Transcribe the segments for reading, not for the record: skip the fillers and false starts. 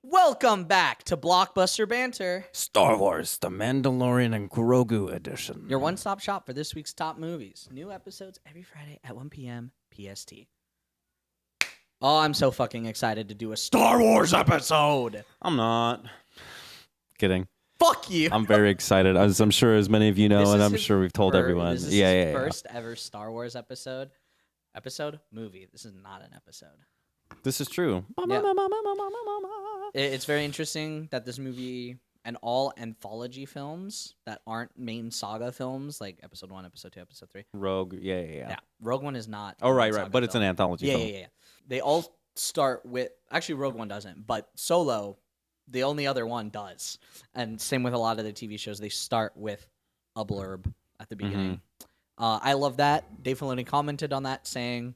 Welcome back to Blockbuster Banter, Star Wars, the Mandalorian and Grogu edition. your one-stop shop for this week's top movies. New episodes every Friday at 1 p.m. PST. Oh, I'm so fucking excited to do a Star Wars episode. I'm not. Kidding. Fuck you. I'm very excited, as I'm sure as many of you know, This and is I'm his sure we've told everyone. This is his first ever Star Wars episode. Movie. This is not an episode. This is true. Yeah. It's very interesting that this movie and all anthology films that aren't main saga films, like episode 1, episode 2, episode 3. Rogue, yeah. Rogue One is not. Oh, a right, saga but it's an film. anthology film. Yeah. They all start with. Actually, Rogue One doesn't, but Solo, the only other one, does. And same with a lot of the TV shows. They start with a blurb at the beginning. I love that. Dave Filoni commented on that, saying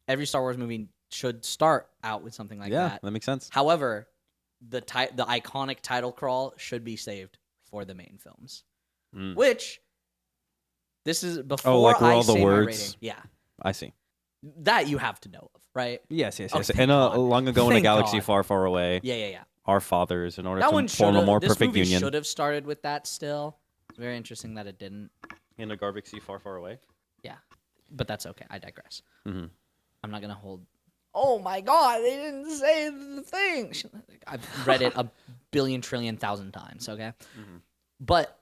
every Star Wars movie should start out with something like that. Yeah, that makes sense. However, the iconic title crawl should be saved for the main films. Which, this is before like where I all the say words- my rating. Yeah. I see. That you have to know of, right? Yes. thank And God. long ago in a Thank galaxy God. far, far away, Yeah. our fathers, in order That to one form a more this perfect movie union. should have started with that still. It's very interesting that it didn't. In a galaxy far, far away. Yeah. But that's okay. I digress. Mm-hmm. I'm not going to hold... Oh my God, they didn't say the thing. I've read it a billion, trillion, thousand times, okay? But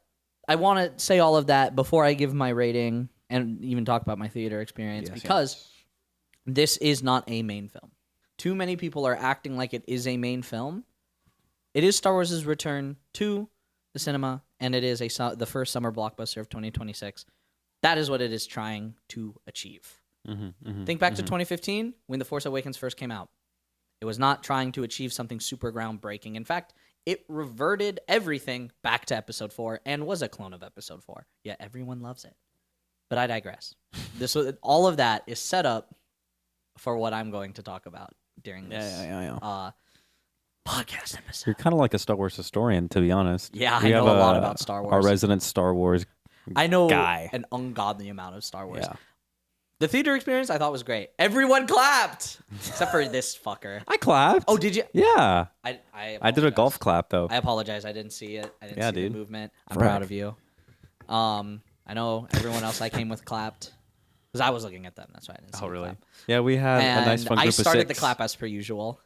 I want to say all of that before I give my rating and even talk about my theater experience because this is not a main film. Too many people are acting like it is a main film. It is Star Wars' return to the cinema, and it is the first summer blockbuster of 2026. That is what it is trying to achieve. Think back to 2015 when The Force Awakens first came out. It was not trying to achieve something super groundbreaking. In fact, it reverted everything back to Episode 4 and was a clone of Episode 4. Yet everyone loves it. But I digress. All of that is set up for what I'm going to talk about during this podcast episode. You're kind of like a Star Wars historian, to be honest. Yeah, I know a lot about Star Wars. Our resident Star Wars I know guy. an ungodly amount of Star Wars. Yeah. The theater experience I thought was great. Everyone clapped except for this fucker. I clapped. Oh, did you? Yeah. I did a golf clap, though. I apologize. I didn't see it. I didn't see dude. the movement. I'm Frick. proud of you. I know everyone else I came with clapped because I was looking at them. That's why I didn't see Oh, the really? clap. Yeah, we had And a nice fun group I started of the 6. clap as per usual.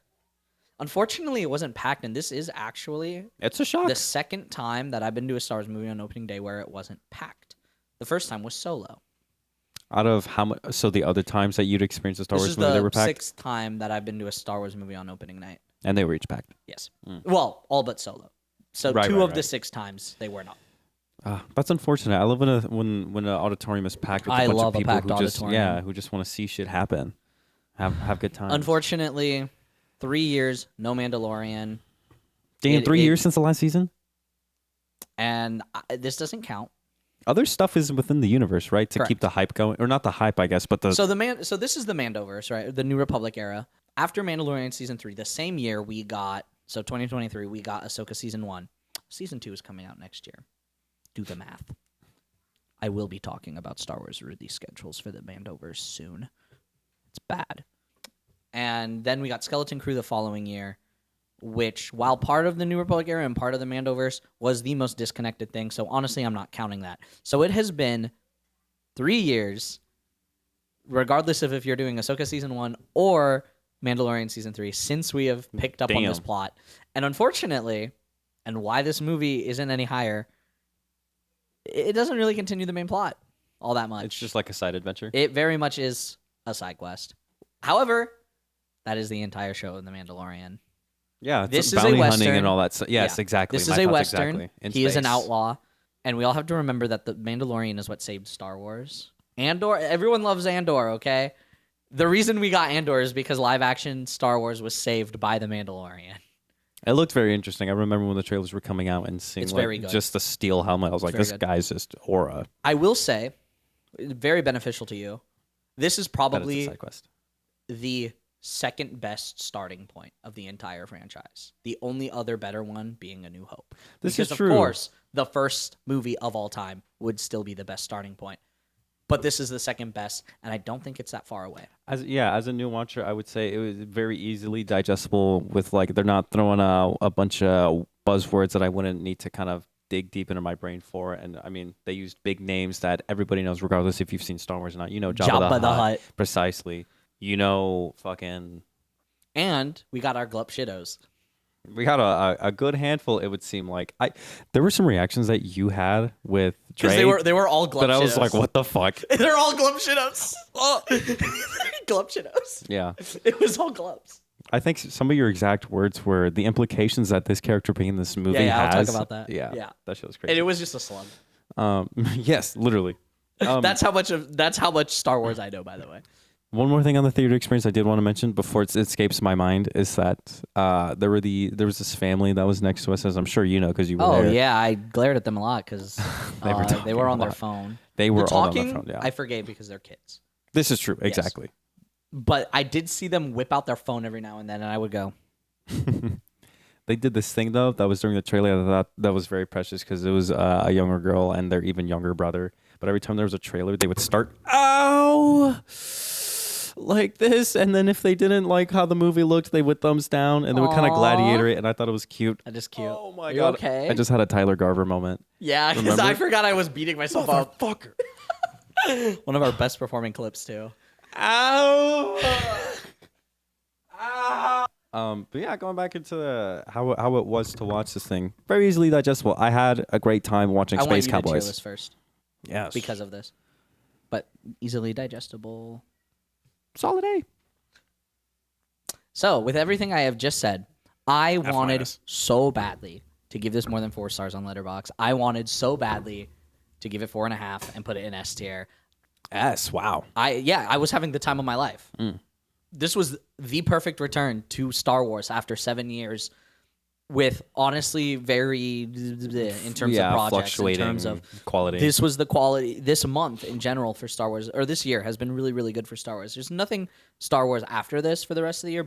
Unfortunately, it wasn't packed, and this is actually It's a shock. the second time that I've been to a Star Wars movie on opening day where it wasn't packed. The first time was Solo. Out of how much? So the other times that you'd experienced a Star This Wars is movie, they the were packed, sixth time that I've been to a Star Wars movie on opening night. and they were each packed. Yes. Well, all but Solo. So Right, two right, of the right. 6 times they were not. That's unfortunate. I love when an auditorium is packed with I a bunch love of a people packed who just auditorium. who just want to see shit happen, have good times. Unfortunately, 3 years, no Mandalorian. Damn, it- 3 it- years since the last season. And this doesn't count. Other stuff is within the universe, right? To Correct. keep the hype going, or not the hype, I guess, but the So this is the Mandoverse, right? The New Republic era. After Mandalorian season 3, the same year we got 2023, we got Ahsoka season 1. Season 2 is coming out next year. Do the math. I will be talking about Star Wars release schedules for the Mandoverse soon. It's bad. And then we got Skeleton Crew the following year, which, while part of the New Republic era and part of the Mandoverse, was the most disconnected thing. So honestly, I'm not counting that. So it has been 3 years, regardless of if you're doing Ahsoka season 1 or Mandalorian season 3, since we have picked up on this Damn. plot. And unfortunately, and why this movie isn't any higher, it doesn't really continue the main plot all that much. it's just like a side adventure. It very much is a side quest. However, that is the entire show of The Mandalorian. Yeah, it's This is a bounty hunting Western. and all that. Yes, Yeah. exactly. This My is a thoughts Western. exactly. In He is an space. outlaw. And we all have to remember that The Mandalorian is what saved Star Wars. Andor, everyone loves Andor, okay? The reason we got Andor is because live action Star Wars was saved by The Mandalorian. It looked very interesting. I remember when the trailers were coming out and seeing It's very good. just the steel helmet. I was like, very this good. guy's just aura. I will say, very beneficial to you, this is That it's a probably side quest. the second best starting point of the entire franchise. The only other better one being A New Hope. This because is true. Of course, the first movie of all time would still be the best starting point. But this is the second best, and I don't think it's that far away. as a new watcher, I would say it was very easily digestible. With like, they're not throwing out a bunch of buzzwords that I wouldn't need to kind of dig deep into my brain for. And I mean, they used big names that everybody knows, regardless if you've seen Star Wars or not. You know, Jabba the Hutt, precisely. You know, fucking. And we got our Glup Shittos. We got a good handful. It would seem like there were some reactions that you had with Drake. Because they were all Glup Shittos. But I was like, what the fuck? They're all Glup Shittos. Oh. Glup Shittos. Yeah. It was all Glups. I think some of your exact words were the implications that this character being in this movie has. I'll talk about that. Yeah. That shit was crazy. And it was just a slug. Yes, literally. That's how much Star Wars I know, by the way. One more thing on the theater experience I did want to mention before it escapes my mind is that there was this family that was next to us, as I'm sure you know because you were there. Oh yeah, I glared at them a lot because they were on their phone. They were all on talking. their phone. Yeah, I forgave because they're kids. This is true. Exactly. Yes. But I did see them whip out their phone every now and then, and I would go. They did this thing though that was during the trailer. I thought that was very precious because it was a younger girl and their even younger brother. But every time there was a trailer, they would start, "Ow!" like this, and then if they didn't like how the movie looked, they would thumbs down, and they would kind of gladiator it, and I thought it was cute. That is cute. Oh my God! god! Okay. I just had a Tyler Garver moment. Yeah, because I forgot I was beating myself up. Fucker. One of our best performing clips too. Ow! But yeah, going back into how it was to watch this thing, very easily digestible. I had a great time watching Space I want you Cowboys. to tier list first. Yes, because of this, but easily digestible. Solid A. So, with everything I have just said, I wanted so badly to give this more than 4 stars on Letterboxd. I wanted so badly to give it 4.5 and put it in S tier. S, wow. I was having the time of my life. This was the perfect return to Star Wars after 7 years, with honestly very in terms of projects, fluctuating in terms of quality. This was the quality. This month in general for Star Wars, or this year, has been really, really good for Star Wars. There's nothing Star Wars after this for the rest of the year,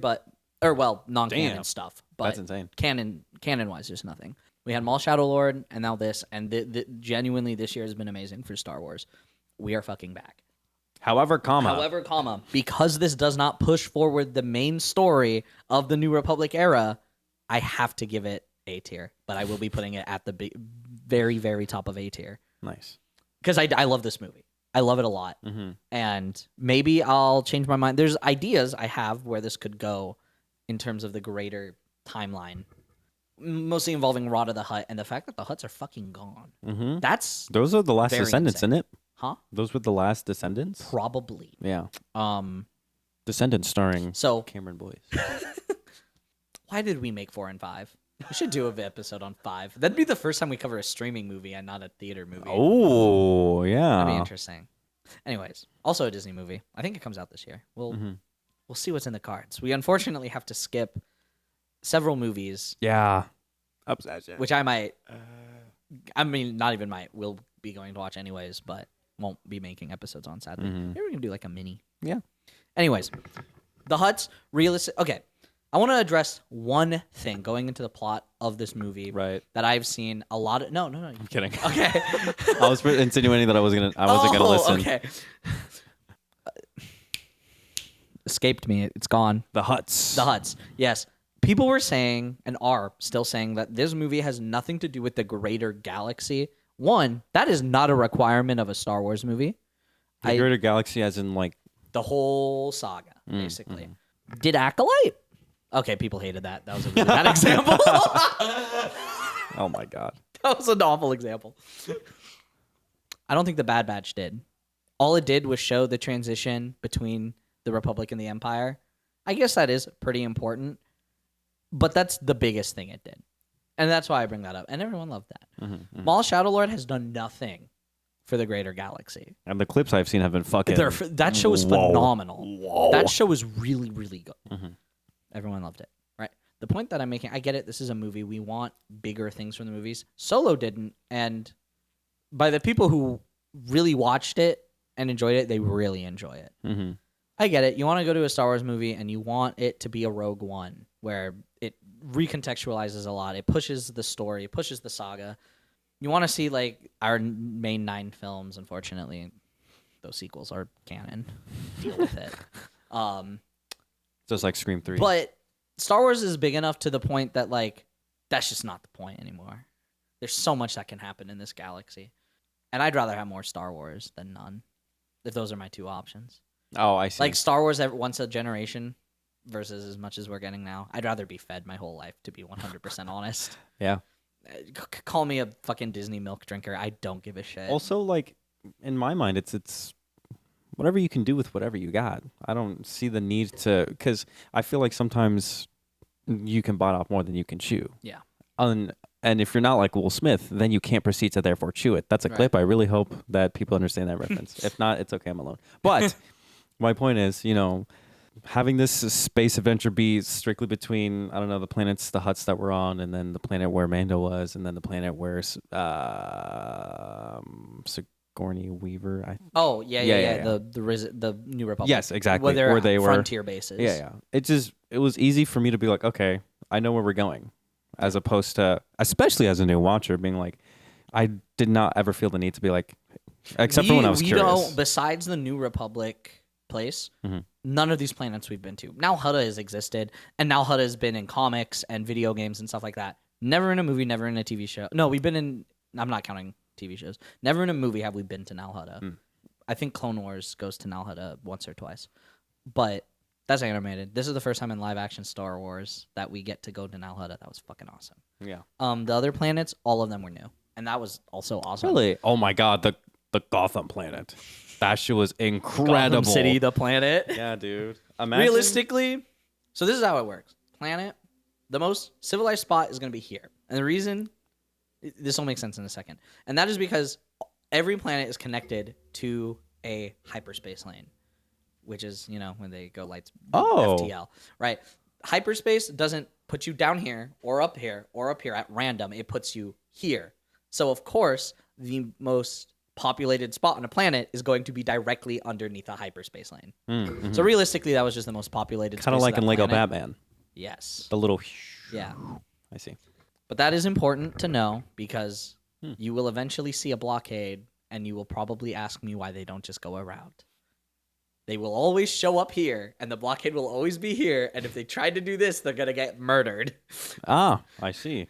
non-canon stuff. But that's insane. Canon-wise, there's nothing. We had Maul Shadow Lord, and now this, and genuinely, this year has been amazing for Star Wars. We are fucking back. However, because this does not push forward the main story of the New Republic era, I have to give it A tier, but I will be putting it at the very, very top of A tier. Nice. Because I love this movie. I love it a lot. And maybe I'll change my mind. There's ideas I have where this could go in terms of the greater timeline, mostly involving Rada the Hutt and the fact that the Hutts are fucking gone. Those are the last descendants, insane. isn't it? Huh? Those were the last descendants? Probably. Yeah. Descendants starring Cameron Boyce. Why did we make 4 and 5? We should do an episode on 5. That'd be the first time we cover a streaming movie and not a theater movie. Oh, yeah. That'd be interesting. Anyways, also a Disney movie. I think it comes out this year. We'll see what's in the cards. We unfortunately have to skip several movies. Yeah. Which I might. I mean, not even might. We'll be going to watch anyways, but won't be making episodes on sadly. Maybe we can do like a mini. Yeah. Anyways, the Hutts, realistic. Okay. I want to address one thing going into the plot of this movie that I've seen a lot of. No. I'm kidding. Okay. I was insinuating that I wasn't gonna listen. Okay. Escaped me. It's gone. The Hutts. Yes. People were saying and are still saying that this movie has nothing to do with the greater galaxy. One, that is not a requirement of a Star Wars movie. The greater galaxy as in like the whole saga, basically. Did Acolyte? Okay, people hated that. That was a really bad example. Oh my god. That was an awful example. I don't think the Bad Batch did. All it did was show the transition between the Republic and the Empire. I guess that is pretty important. But that's the biggest thing it did. And that's why I bring that up. And everyone loved that. Maul Shadow Lord has done nothing for the greater galaxy. And the clips I've seen have been fucking... That show is phenomenal. Whoa. That show is really, really good. Everyone loved it, right? The point that I'm making, I get it. This is a movie. We want bigger things from the movies. Solo didn't. And by the people who really watched it and enjoyed it, they really enjoy it. I get it. You want to go to a Star Wars movie and you want it to be a Rogue One where it recontextualizes a lot. It pushes the story, it pushes the saga. You want to see like our main 9 films. Unfortunately, those sequels are canon. Deal with it. Just like Scream 3. But Star Wars is big enough to the point that, like, that's just not the point anymore. There's so much that can happen in this galaxy. And I'd rather have more Star Wars than none, if those are my two options. Oh, I see. Like, Star Wars once a generation versus as much as we're getting now. I'd rather be fed my whole life, to be 100% honest. Yeah. Call me a fucking Disney milk drinker. I don't give a shit. Also, like, in my mind, it's whatever you can do with whatever you got. I don't see the need to, because I feel like sometimes you can bite off more than you can chew. Yeah. And if you're not like Will Smith, then you can't proceed to therefore chew it. That's a clip. I really hope that people understand that reference. If not, it's okay. I'm alone. But my point is, having this space adventure be strictly between, I don't know, the planets, the huts that we're on, and then the planet where Mando was, and then the planet where Sigourney Weaver. The New Republic. Yes, exactly. Where they were frontier bases. Yeah. It was easy for me to be like, okay, I know where we're going, as opposed to, especially as a new watcher, being like, I did not ever feel the need to be like, except for when I was curious. Besides the New Republic place, none of these planets we've been to. Nal Hutta has existed, and Nal Hutta has been in comics and video games and stuff like that. Never in a movie, never in a TV show. No, we've been in. I'm not counting TV shows. Never in a movie have we been to Nal Hutta. I think Clone Wars goes to Nal Hutta once or twice, but that's animated. This is the first time in live action Star Wars that we get to go to Nal Hutta. That was fucking awesome. Yeah. The other planets, all of them were new, and that was also awesome. Really? Oh my god, the Gotham planet. That shit was incredible. Gotham City, the planet. Yeah, dude. Imagine. Realistically, so this is how it works. Planet, the most civilized spot is going to be here. And the reason, this will make sense in a second. And that is because every planet is connected to a hyperspace lane, which is, when they go lights FTL, right? Hyperspace doesn't put you down here or up here at random. It puts you here. So, of course, the most populated spot on a planet is going to be directly underneath a hyperspace lane. Mm-hmm. So realistically, that was just the most populated. Kind of like in Lego Batman. Yes. The little. Yeah. I see. But that is important to know because you will eventually see a blockade, and you will probably ask me why they don't just go around. They will always show up here, and the blockade will always be here. And if they tried to do this, they're gonna get murdered. Ah, I see.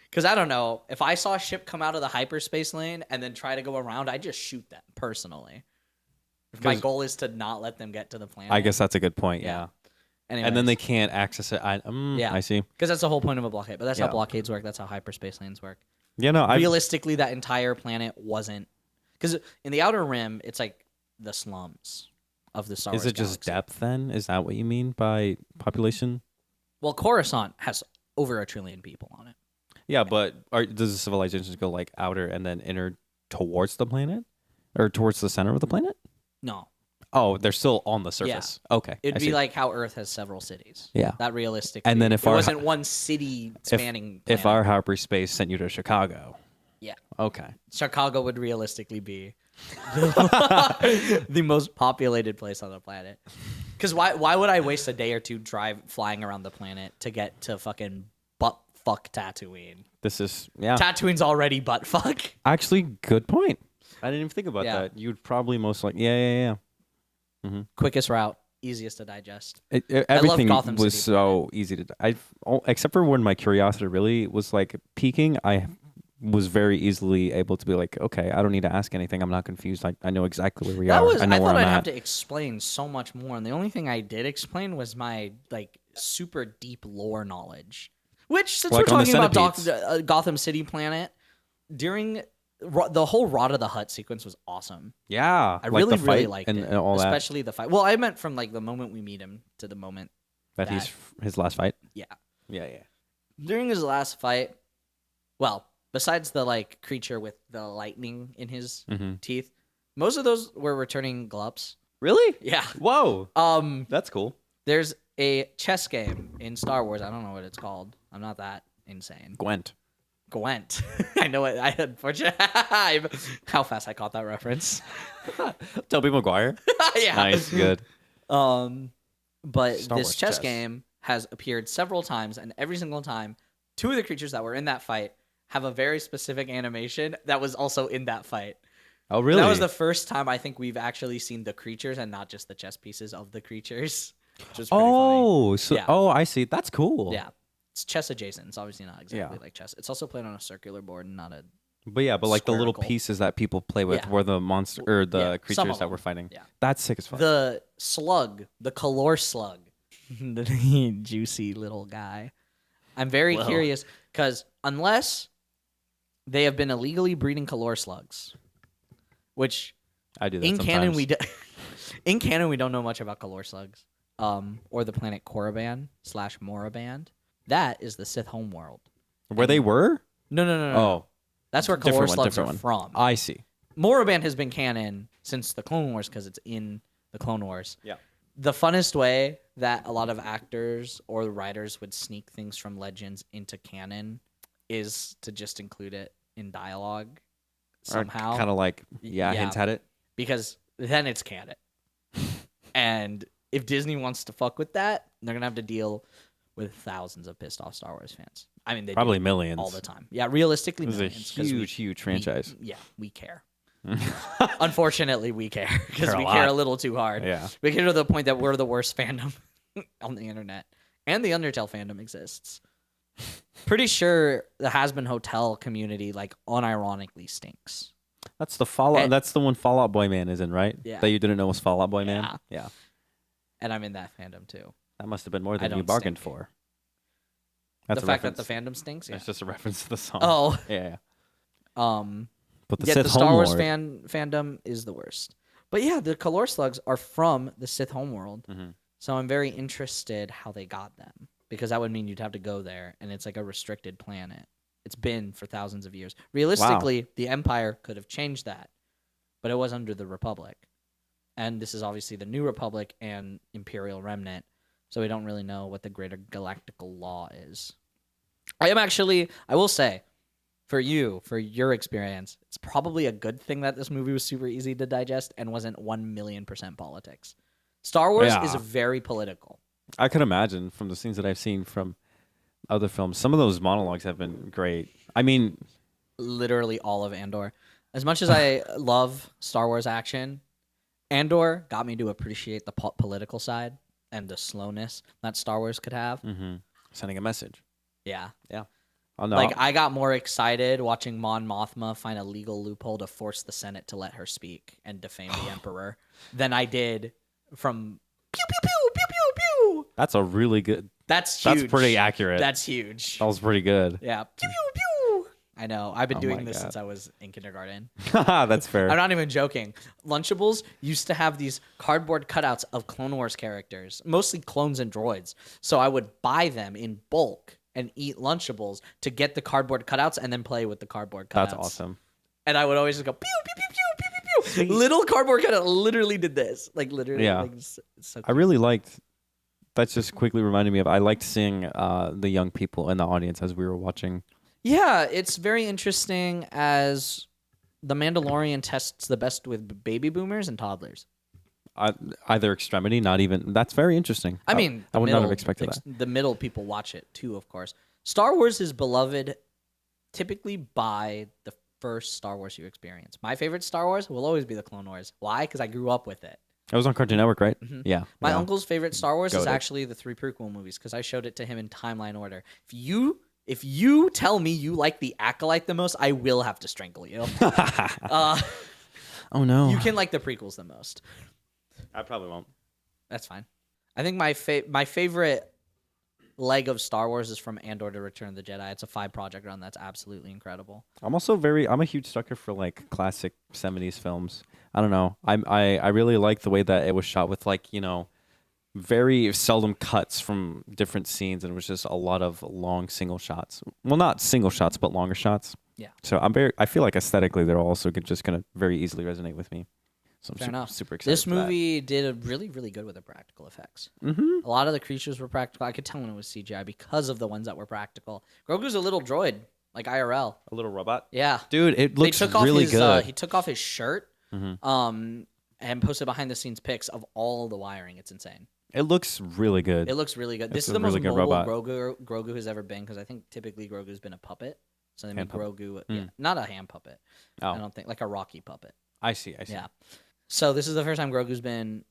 Because I don't know, if I saw a ship come out of the hyperspace lane and then try to go around, I'd just shoot them personally. My goal is to not let them get to the planet. I guess that's a good point, yeah. Anyways. And then they can't access it. I see. Because that's the whole point of a blockade. But that's how blockades work. That's how hyperspace lanes work. Yeah, no, realistically, that entire planet wasn't... Because in the Outer Rim, it's like the slums of the Star Wars galaxy. Just depth, then? Is that what you mean by population? Well, Coruscant has over 1 trillion people on it. Yeah, but does the civilizations go like outer and then inner towards the planet? Or towards the center of the planet? No. Oh, they're still on the surface. Yeah. Okay. It'd be like how Earth has several cities. Yeah. That realistically. And then if it wasn't one city spanning if our hyperspace sent you to Chicago. Yeah. Okay. Chicago would realistically be the most populated place on the planet. Because why would I waste a day or two flying around the planet to get to fucking butt-fuck Tatooine? This is, yeah. Tatooine's already butt-fuck. Actually, good point. I didn't even think about that. You'd probably most likely, yeah. Mm-hmm. Quickest route, easiest to digest. Everything was so easy to except for when my curiosity really was like peaking, I was very easily able to be like, okay, I don't need to ask anything. I'm not confused. I know exactly where we are. I know where I'm I'd at. have to explain so much more, and the only thing I did explain was my like super deep lore knowledge. Which, since we're talking about Gotham City planet, during the whole Rot of the Hutt sequence was awesome. Yeah, I really liked it, and all especially the fight. Well, I meant from like the moment we meet him to the moment that he's his last fight. Yeah. During his last fight, well, besides the like creature with the lightning in his teeth, most of those were returning Glups. Really? Yeah. Whoa. That's cool. There's a chess game in Star Wars. I don't know what it's called. I'm not that insane. Gwent. I know it. I unfortunately how fast I caught that reference. Tobey Maguire. Yeah. Nice. Good. But this chess game has appeared several times, and every single time, two of the creatures that were in that fight have a very specific animation that was also in that fight. Oh, really? That was the first time I think we've actually seen the creatures and not just the chess pieces of the creatures, which was pretty funny. So Yeah. I see. That's cool. Yeah. It's chess adjacent. It's obviously not exactly like chess. It's also played on a circular board and not a But like the little spherical. pieces that people play with were the monster or the some creatures of that them. we're fighting. Yeah. That's sick as fuck. The slug, the color slug, the juicy little guy. I'm very curious because unless they have been illegally breeding color slugs, which I do that in sometimes. canon we don't know much about color slugs, or the planet Korriban/Moraband. That is the Sith homeworld. Where they were? No. Oh, That's where color slugs are from. I see. Moraband has been canon since the Clone Wars because it's in the Clone Wars. Yeah. The funnest way that a lot of actors or writers would sneak things from Legends into canon is to just include it in dialogue somehow. Kind of like, hint at it. Because then it's canon. And if Disney wants to fuck with that, they're going to have to deal with thousands of pissed off Star Wars fans. I mean, they probably do millions all the time. Yeah, realistically, It was millions. a huge franchise. We care. Unfortunately, we care because we lot. care a little too hard. Yeah. We care to the point that we're the worst fandom on the internet, and the Undertale fandom exists. Pretty sure the Hazbin Hotel community like unironically stinks. That's the Fallout. That's the one Fallout Boy Man is in, right? Yeah. That you didn't know was Fallout Boy Man. Yeah. And I'm in that fandom too. That must have been more than I you don't bargained stink. for. That's The a fact reference. that the fandom stinks. Yeah. It's just a reference to the song. Oh. Yeah. But The Sith Star Wars homeworld. fandom is the worst. But yeah, the color slugs are from the Sith homeworld. Mm-hmm. So I'm very interested how they got them, because that would mean you'd have to go there, and it's like a restricted planet. It's been for thousands of years. Realistically, the Empire could have changed that, but it was under the Republic. And this is obviously the New Republic and Imperial Remnant, so we don't really know what the greater galactical law is. I will say, for your experience, it's probably a good thing that this movie was super easy to digest and wasn't 1,000,000% politics. Star Wars is very political. I could imagine from the scenes that I've seen from other films. Some of those monologues have been great. I mean, literally all of Andor. As much as I love Star Wars action, Andor got me to appreciate the political side and the slowness that Star Wars could have. sending a message. Yeah. Oh, no. Like, I got more excited watching Mon Mothma find a legal loophole to force the Senate to let her speak and defame the Emperor than I did from pew, pew, pew, pew, pew, pew. That's a really good. That's huge. That's pretty accurate. That's huge. That was pretty good. Yeah. Pew, pew, pew. I know. I've been doing my this God. since I was in kindergarten. That's fair. I'm not even joking. Lunchables used to have these cardboard cutouts of Clone Wars characters, mostly clones and droids. So I would buy them in bulk and eat Lunchables to get the cardboard cutouts and then play with the cardboard cutouts. That's awesome. And I would always just go pew pew pew pew pew pew pew. Little cardboard cutout literally did this, like literally. Yeah. Like, it's so I really liked. That's just quickly reminded me of. I liked seeing the young people in the audience as we were watching. Yeah, it's very interesting as the Mandalorian tests the best with baby boomers and toddlers. Either extremity, not even. That's very interesting. I mean, I would not have expected that. The middle people watch it too, of course. Star Wars is beloved typically by the first Star Wars you experience. My favorite Star Wars will always be the Clone Wars. Why? Because I grew up with it. It was on Cartoon Network, right? Yeah. My yeah. uncle's favorite Star Wars is Goated. actually the 3 prequel movies because I showed it to him in timeline order. If you tell me you like the Acolyte the most, I will have to strangle you. Oh no. You can like the prequels the most. I probably won't. That's fine. I think my favorite leg of Star Wars is from Andor to Return of the Jedi. It's a 5-project run that's absolutely incredible. I'm a huge sucker for like classic 70s films. I don't know. I really like the way that it was shot with like, very seldom cuts from different scenes, and it was just a lot of long single shots. Well, not single shots, but longer shots. Yeah. So I feel like aesthetically they're also just gonna very easily resonate with me. So Fair enough. Super excited. This for that. movie did a really, really good with the practical effects. Mm-hmm. A lot of the creatures were practical. I could tell when it was CGI because of the ones that were practical. Grogu's a little droid, like IRL. A little robot. Yeah. Dude, it looks They took really off his, good. he took off his shirt and posted behind the scenes pics of all the wiring. It's insane. It looks really good. It looks really good. This It's is a the most really good mobile robot. Grogu has ever been because I think typically Grogu's been a puppet. So they made Hand puppet. Grogu, not a hand puppet. Oh. I don't think, like a Rocky puppet. I see. Yeah. So this is the first time Grogu's been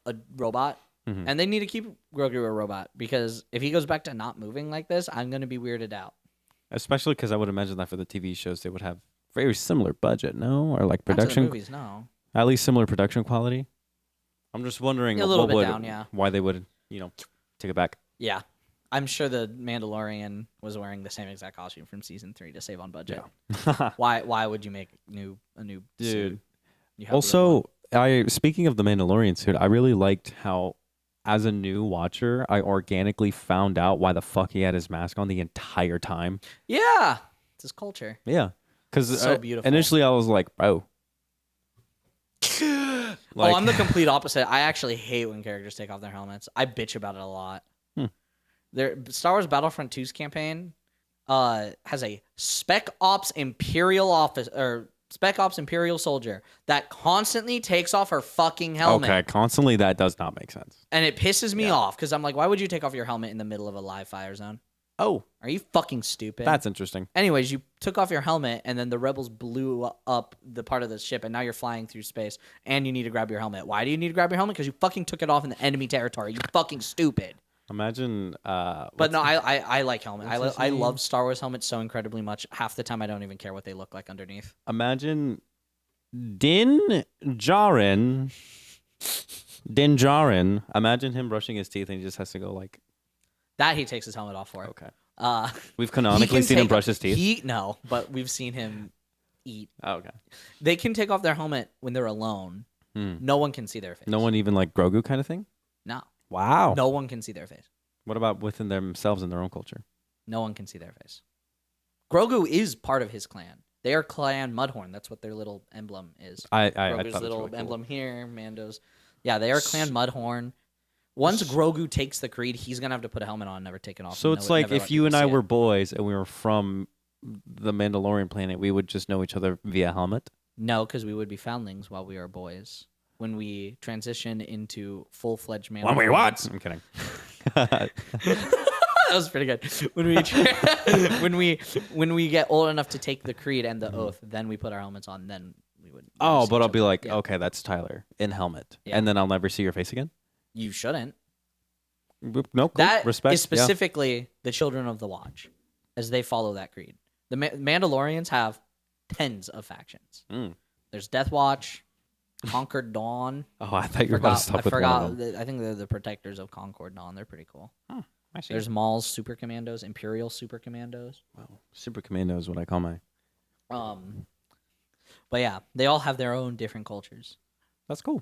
a robot, and they need to keep Grogu a robot because if he goes back to not moving like this, I'm gonna be weirded out. Especially because I would imagine that for the TV shows, they would have very similar budget, no? Or like Not to the production, movies, no. at least similar production quality. I'm just wondering A little bit down, yeah. why they would, take it back. Yeah. I'm sure the Mandalorian was wearing the same exact costume from season 3 to save on budget. Yeah. Why would you make a new Dude. suit? Also, speaking of the Mandalorian suit, I really liked how, as a new watcher, I organically found out why the fuck he had his mask on the entire time. Yeah. It's his culture. Yeah. Because So beautiful. Initially I was like, bro. I'm the complete opposite. I actually hate when characters take off their helmets. I bitch about it a lot. Star Wars Battlefront 2's campaign has a Spec Ops Imperial soldier that constantly takes off her fucking helmet. Okay, constantly that does not make sense. And it pisses me off because I'm like, why would you take off your helmet in the middle of a live fire zone? Oh, Are you fucking stupid? that's interesting. Anyways, you took off your helmet and then the rebels blew up the part of the ship and now you're flying through space and you need to grab your helmet. Why do you need to grab your helmet? Because you fucking took it off in the enemy territory. You fucking stupid. Imagine. But no, I like helmet. I name? love Star Wars helmets so incredibly much. Half the time, I don't even care what they look like underneath. Imagine Din Djarin. Imagine him brushing his teeth and he just has to go like. That he takes his helmet off for. Okay. We've canonically seen him brush his teeth. No, but we've seen him eat. Oh, okay. They can take off their helmet when they're alone. No one can see their face. No one even like Grogu kind of thing? No. Wow. No one can see their face. What about within themselves and their own culture? No one can see their face. Grogu is part of his clan. They are Clan Mudhorn. That's what their little emblem is. I Grogu's thought little really emblem here, Mando's. Yeah, they are Clan Mudhorn. Once Grogu takes the creed, he's going to have to put a helmet on and never take it off. So it's like if you and I were boys and we were from the Mandalorian planet, we would just know each other via helmet? No, because we would be foundlings while we are boys. When we transition into full-fledged Mandalorians. When we what? I'm kidding. That was pretty good. When we get old enough to take the creed and the oath, then we put our helmets on. Then we would. Oh, but I'll be like, okay, that's Tyler in helmet, Yeah. and then I'll never see your face again. You shouldn't. No, cool. That Respect. is specifically the Children of the Watch, as they follow that creed. The Mandalorians have tens of factions. There's Death Watch, Concord Dawn. Oh, I thought you were about to stop with one of them. I think they're the protectors of Concord Dawn. They're pretty cool. Oh, I see. There's Maul's Super Commandos, Imperial Super Commandos. Wow. Super Commando is what I call my. But yeah, they all have their own different cultures. That's cool.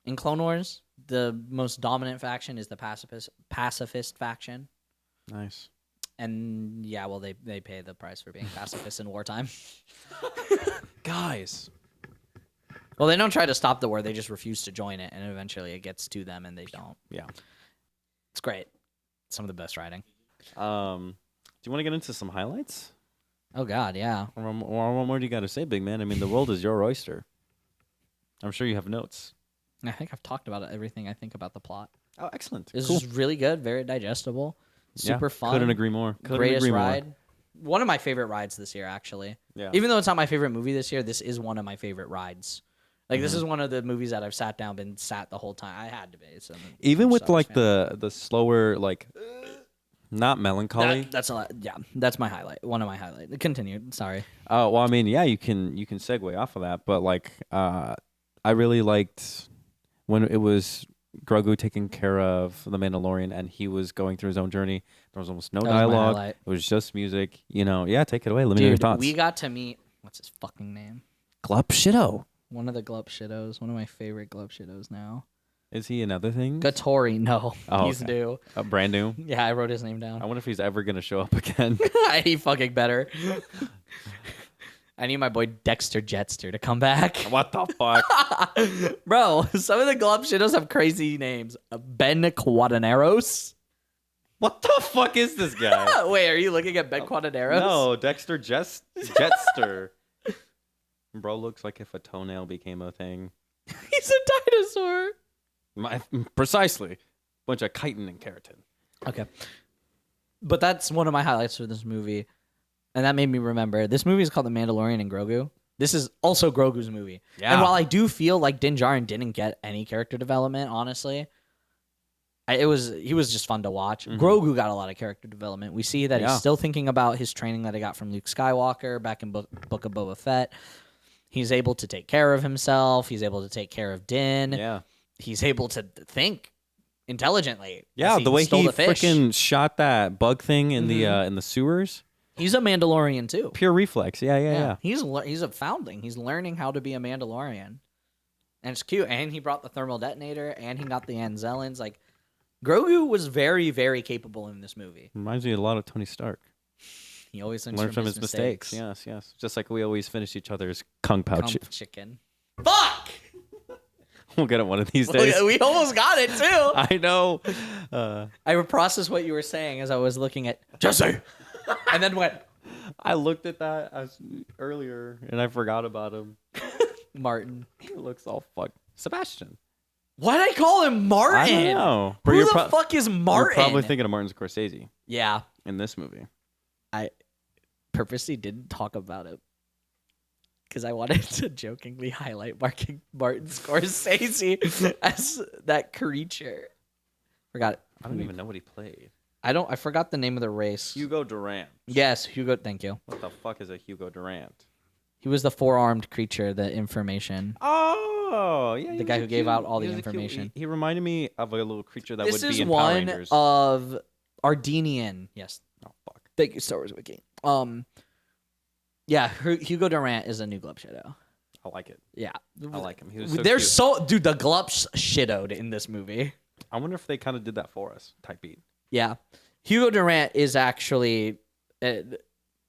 In Clone Wars, the most dominant faction is the pacifist faction. Nice. And yeah, well, they pay the price for being pacifists in wartime. Guys. Well, they don't try to stop the war. They just refuse to join it, and eventually it gets to them, and they don't. Yeah. It's great. Some of the best writing. Do you want to get into some highlights? Oh, God, yeah. Or what more do you got to say, big man? I mean, the world is your oyster. I'm sure you have notes. I think I've talked about everything I think about the plot. Oh, excellent. This Cool. is really good, very digestible, super fun. Couldn't agree more. Greatest ride. One of my favorite rides this year, actually. Yeah. Even though it's not my favorite movie this year, this is one of my favorite rides. Like, this is one of the movies that I've sat the whole time. I had to be. Even with like the slower, like not melancholy. That's a lot. Yeah, that's my highlight. One of my highlights. Continue. Sorry. Oh well, I mean, yeah, you can segue off of that, but like, I really liked when it was Grogu taking care of the Mandalorian and he was going through his own journey. There was almost no dialogue. It was just music. Yeah, take it away. Let me know your thoughts. We got to meet what's his fucking name? Glup Shitto. One of the Glup Shittos. One of my favorite Glup Shittos now. Is he another thing? Gatori, no. Oh, he's new. Brand new? Yeah, I wrote his name down. I wonder if he's ever going to show up again. He fucking better. I need my boy Dexter Jetster to come back. What the fuck? Bro, some of the Glup Shittos have crazy names. Ben Quadaneros. What the fuck is this guy? Wait, are you looking at Ben Quadaneros? No, Dexter Jetster. Bro looks like if a toenail became a thing. He's a dinosaur. Precisely. Bunch of chitin and keratin. Okay. But that's one of my highlights for this movie. And that made me remember. This movie is called The Mandalorian and Grogu. This is also Grogu's movie. Yeah. And while I do feel like Din Djarin didn't get any character development, honestly, he was just fun to watch. Grogu got a lot of character development. We see that he's still thinking about his training that he got from Luke Skywalker back in Book of Boba Fett. He's able to take care of himself. He's able to take care of Din. Yeah. He's able to think intelligently. Yeah, the way he the fish. freaking shot that bug thing in the sewers. He's a Mandalorian too. Pure reflex. Yeah. He's a foundling. He's learning how to be a Mandalorian, and it's cute. And he brought the thermal detonator, and he got the Anzellans. Like Grogu was very, very capable in this movie. Reminds me a lot of Tony Stark. He always learns Learn from his mistakes. Yes. Just like we always finish each other's kung pao chicken. Fuck! We'll get it one of these days. We almost got it too. I know. I processed what you were saying as I was looking at Jesse, and then went. I looked at that earlier and I forgot about him. Martin. He looks all fucked. Sebastian. Why did I call him Martin? I don't know. Who the fuck is Martin? You're probably thinking of Martin Scorsese. Yeah. In this movie. I purposely didn't talk about it because I wanted to jokingly highlight Martin Scorsese as that creature. Forgot it. I don't even know what he played. I forgot the name of the race. Hugo Durant. Yes, Hugo. Thank you. What the fuck is a Hugo Durant? He was the four-armed creature, the information. Oh, yeah. The guy who gave out all the information. He reminded me of a little creature that would be in Power This is Rangers. one of Ardenian. Yes. Oh, fuck. Thank you, Star Wars Wiki. Yeah, Hugo Durant is a new Glub Shadow. I like it. Yeah. I like him. He was so They're cute. dude, the Glup's shittoed in this movie. I wonder if they kind of did that for us, type beat. Yeah. Hugo Durant is actually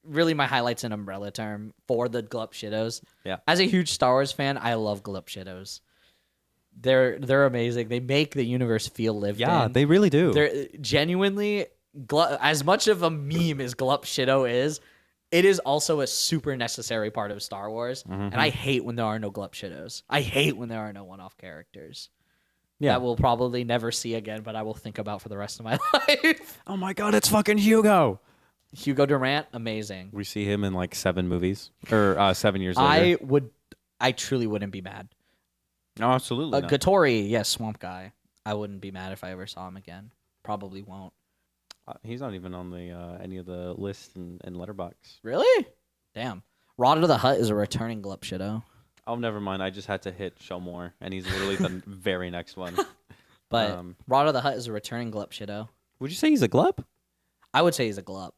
really my highlights in umbrella term for the Glup Shittos. Yeah. As a huge Star Wars fan, I love Glup Shittos. They're amazing. They make the universe feel lived in. Yeah, they really do. They're genuinely, as much of a meme as Glup Shitto is, it is also a super necessary part of Star Wars. And I hate when there are no Glup Shittos. I hate when there are no one-off characters. That we'll probably never see again, but I will think about for the rest of my life. Oh my god, it's fucking Hugo. Hugo Durant, amazing. We see him in like 7 movies or 7 years later. I truly wouldn't be mad. No, absolutely not. Gatori, yes, Swamp Guy. I wouldn't be mad if I ever saw him again. Probably won't. He's not even on the any of the lists in Letterboxd. Really? Damn. Rod of the Hutt is a returning Glup Shitto. Oh, never mind. I just had to hit show more, and he's literally the very next one. But Rod of the Hutt is a returning Glup Shitto. Would you say he's a Glup? I would say he's a Glup.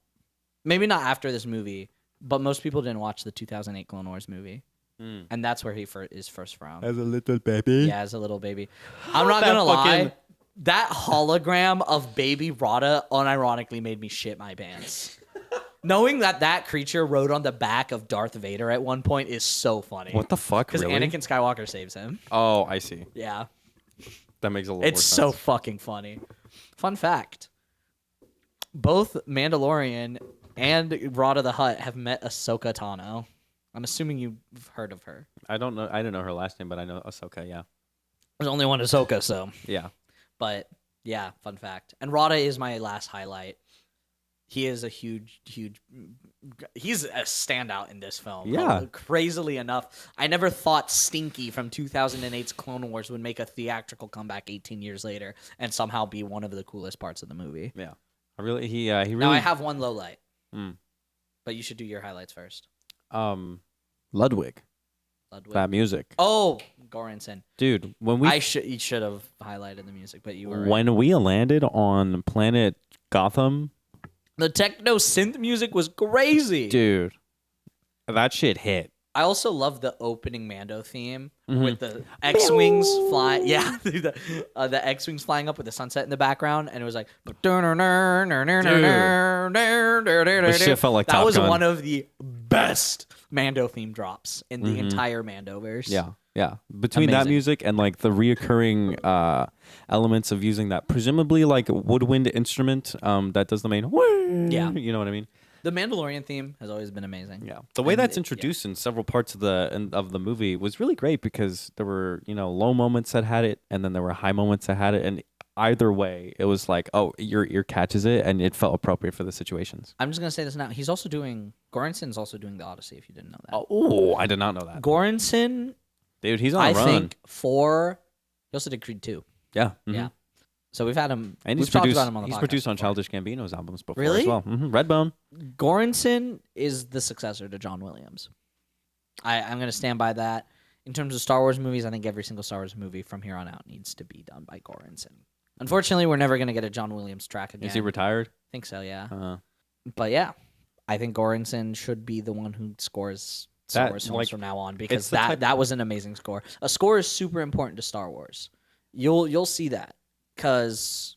Maybe not after this movie, but most people didn't watch the 2008 Clone Wars movie. And that's where he is first from. As a little baby? Yeah, as a little baby. I'm not going to lie. That hologram of baby Rada unironically made me shit my pants. Knowing that creature rode on the back of Darth Vader at one point is so funny. What the fuck, Because really? Anakin Skywalker saves him. Oh, I see. Yeah. That makes a little more sense. It's so fucking funny. Fun fact. Both Mandalorian and Rod of the Hutt have met Ahsoka Tano. I'm assuming you've heard of her. I don't know. I didn't know her last name, but I know Ahsoka, yeah. There's only one Ahsoka, so. Yeah. But, yeah, fun fact. And Rada is my last highlight. He is a huge. He's a standout in this film. Yeah. Crazily enough, I never thought Stinky from 2008's Clone Wars would make a theatrical comeback 18 years later and somehow be one of the coolest parts of the movie. Yeah. He really. Now I have one low light. Mm. But you should do your highlights first. Ludwig. That music. Oh, Goranson. Dude, when we you should have highlighted the music, but you were when we landed on planet Gotham. The techno synth music was crazy. Dude, that shit hit. I also love the opening Mando theme with the X-Wings flying. Yeah, the X-Wings flying up with the sunset in the background, and it was like, the shit felt like that Top was Gun. one of the best Mando theme drops in the entire Mandoverse. Yeah. Between that music and like the reoccurring elements of using that presumably like woodwind instrument that does the main. Yeah, you know what I mean. The Mandalorian theme has always been amazing. Yeah, the way that's introduced in several parts of the movie was really great because there were low moments that had it, and then there were high moments that had it, and either way, it was like, oh, your ear catches it, and it felt appropriate for the situations. I'm just gonna say this now. He's also doing Goranson's also doing the Odyssey. If you didn't know that. Oh, I did not know that. Goranson, Dude, he's on I a run. think he also did Creed 2. Yeah. Yeah. So we've had him. And we've talked about him on the podcast. He's produced on before. Childish Gambino's albums before Really? as well. Redbone. Goranson is the successor to John Williams. I'm going to stand by that. In terms of Star Wars movies, I think every single Star Wars movie from here on out needs to be done by Goranson. Unfortunately, we're never going to get a John Williams track again. Is he retired? I think so, yeah. Uh, But yeah, I think Goranson should be the one who scores Star Wars films from now on because that was an amazing score. A score is super important to Star Wars. You'll see that because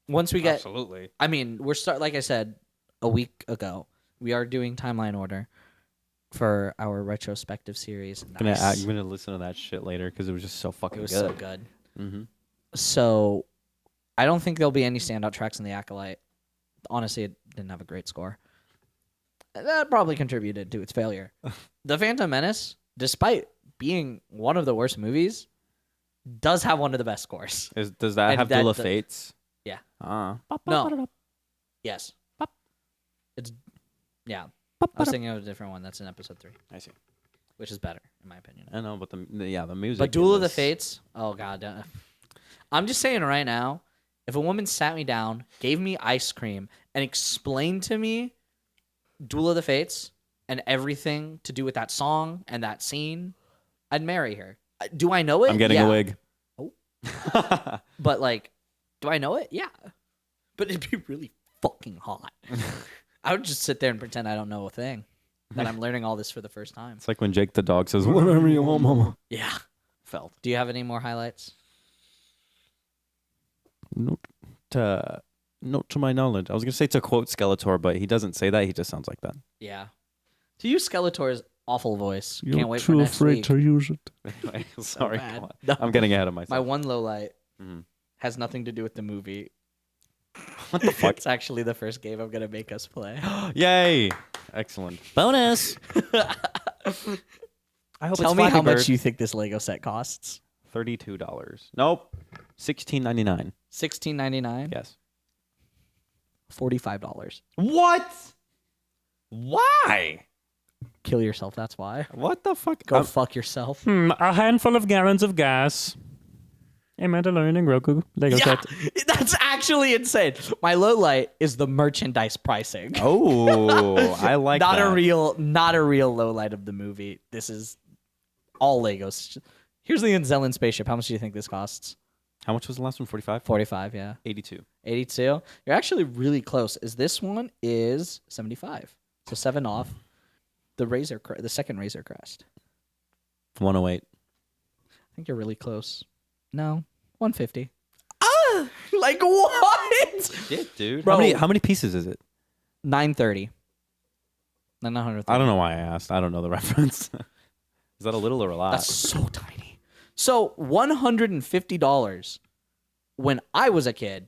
once we get absolutely. I mean, like I said a week ago, we are doing timeline order for our retrospective series. Nice. You're gonna listen to that shit later because it was just so fucking good. It was so good. Mm-hmm. So I don't think there'll be any standout tracks in the Acolyte. Honestly, it didn't have a great score. That probably contributed to its failure. The Phantom Menace, despite being one of the worst movies, does have one of the best scores. Does that have Duel of Fates? Yeah. No. Yes. It's yeah. I was thinking of a different one. That's in episode 3. I see. Which is better, in my opinion. I know, but the music. But Duel of the Fates. Oh god. I'm just saying right now. If a woman sat me down, gave me ice cream, and explained to me Duel of the Fates and everything to do with that song and that scene, I'd marry her. Do I know it? I'm getting a wig. Oh. But like, do I know it? Yeah. But it'd be really fucking hot. I would just sit there and pretend I don't know a thing. That I'm learning all this for the first time. It's like when Jake the dog says, "Whatever you want, mama." Yeah. Felt. Do you have any more highlights? Not to my knowledge. I was gonna say to quote Skeletor, but he doesn't say that. He just sounds like that. Yeah. To use Skeletor's awful voice. Can't wait for next week. to use it. Anyway, sorry. bad. No. I'm getting ahead of myself. My one lowlight has nothing to do with the movie. What the fuck? It's actually the first game I'm gonna make us play. Yay! Excellent. Bonus. I hope Tell me how much you think this Lego set costs. $32. Nope. $16.99. $16.99. Yes. $45. What? Why? Kill yourself. That's why. What the fuck? Go fuck yourself. A handful of gallons of gas. A Mandalorian and Grogu Lego set. That's actually insane. My low light is the merchandise pricing. Oh, I like not that. Not a real low light of the movie. This is all Legos. Here's the Anzellan spaceship. How much do you think this costs? How much was the last one? 45? 45, yeah. 82. 82. You're actually really close. This one is 75. So 7 off. The second Razor Crest. 108. I think you're really close. No, 150. Ah, like what? Shit, dude. Bro. How many pieces is it? 930. 930. I don't know why I asked. I don't know the reference. Is that a little or a lot? That's so tiny. So $150 when I was a kid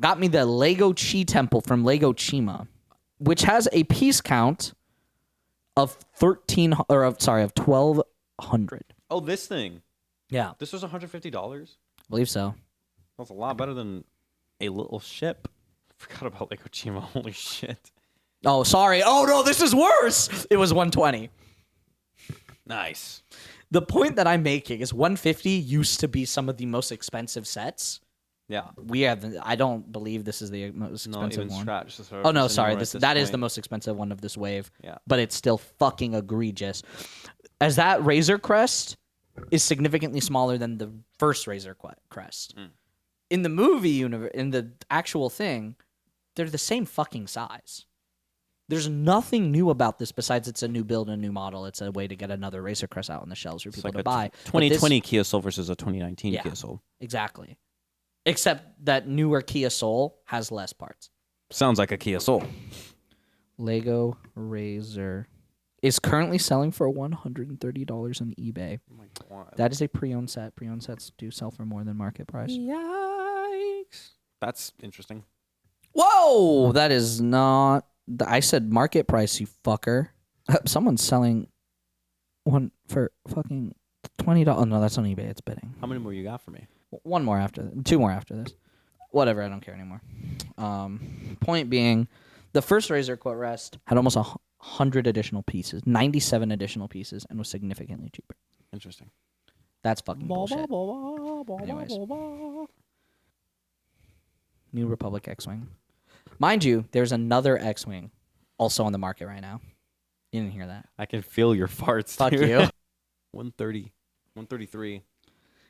got me the Lego Chi Temple from Lego Chima, which has a piece count of 1,200. Oh, this thing. Yeah, This was $150? I believe so. That's a lot better than a little ship. Forgot about Lego Chima. Holy shit. Oh, sorry. Oh no, this is worse. It was 120. Nice. The point that I'm making is 150 used to be some of the most expensive sets. Yeah. I don't believe this is the most expensive one. Oh no, sorry. That is the most expensive one of this wave. Yeah. But it's still fucking egregious. As that Razor Crest is significantly smaller than the first Razor Crest. In the movie universe, in the actual thing, they're the same fucking size. There's nothing new about this besides it's a new build, a new model. It's a way to get another Razor Crest out on the shelves for people to buy. 2020 Kia Soul versus a 2019 Kia Soul. Exactly. Except that newer Kia Soul has less parts. Sounds like a Kia Soul. Lego Razor is currently selling for $130 on eBay. Oh my God. That is a pre-owned set. Pre-owned sets do sell for more than market price. Yikes. That's interesting. Whoa! That is not... I said market price, you fucker. Someone's selling one for fucking $20. Oh, no, that's on eBay. It's bidding. How many more you got for me? One more after this. 2 more after this. Whatever, I don't care anymore. Point being, the first Razor Quote Rest had almost 100 additional pieces, 97 additional pieces, and was significantly cheaper. Interesting. That's fucking bullshit. Anyways. New Republic X-Wing. Mind you, there's another X-Wing also on the market right now. You didn't hear that. I can feel your farts. Fuck dude. you. 130. 133.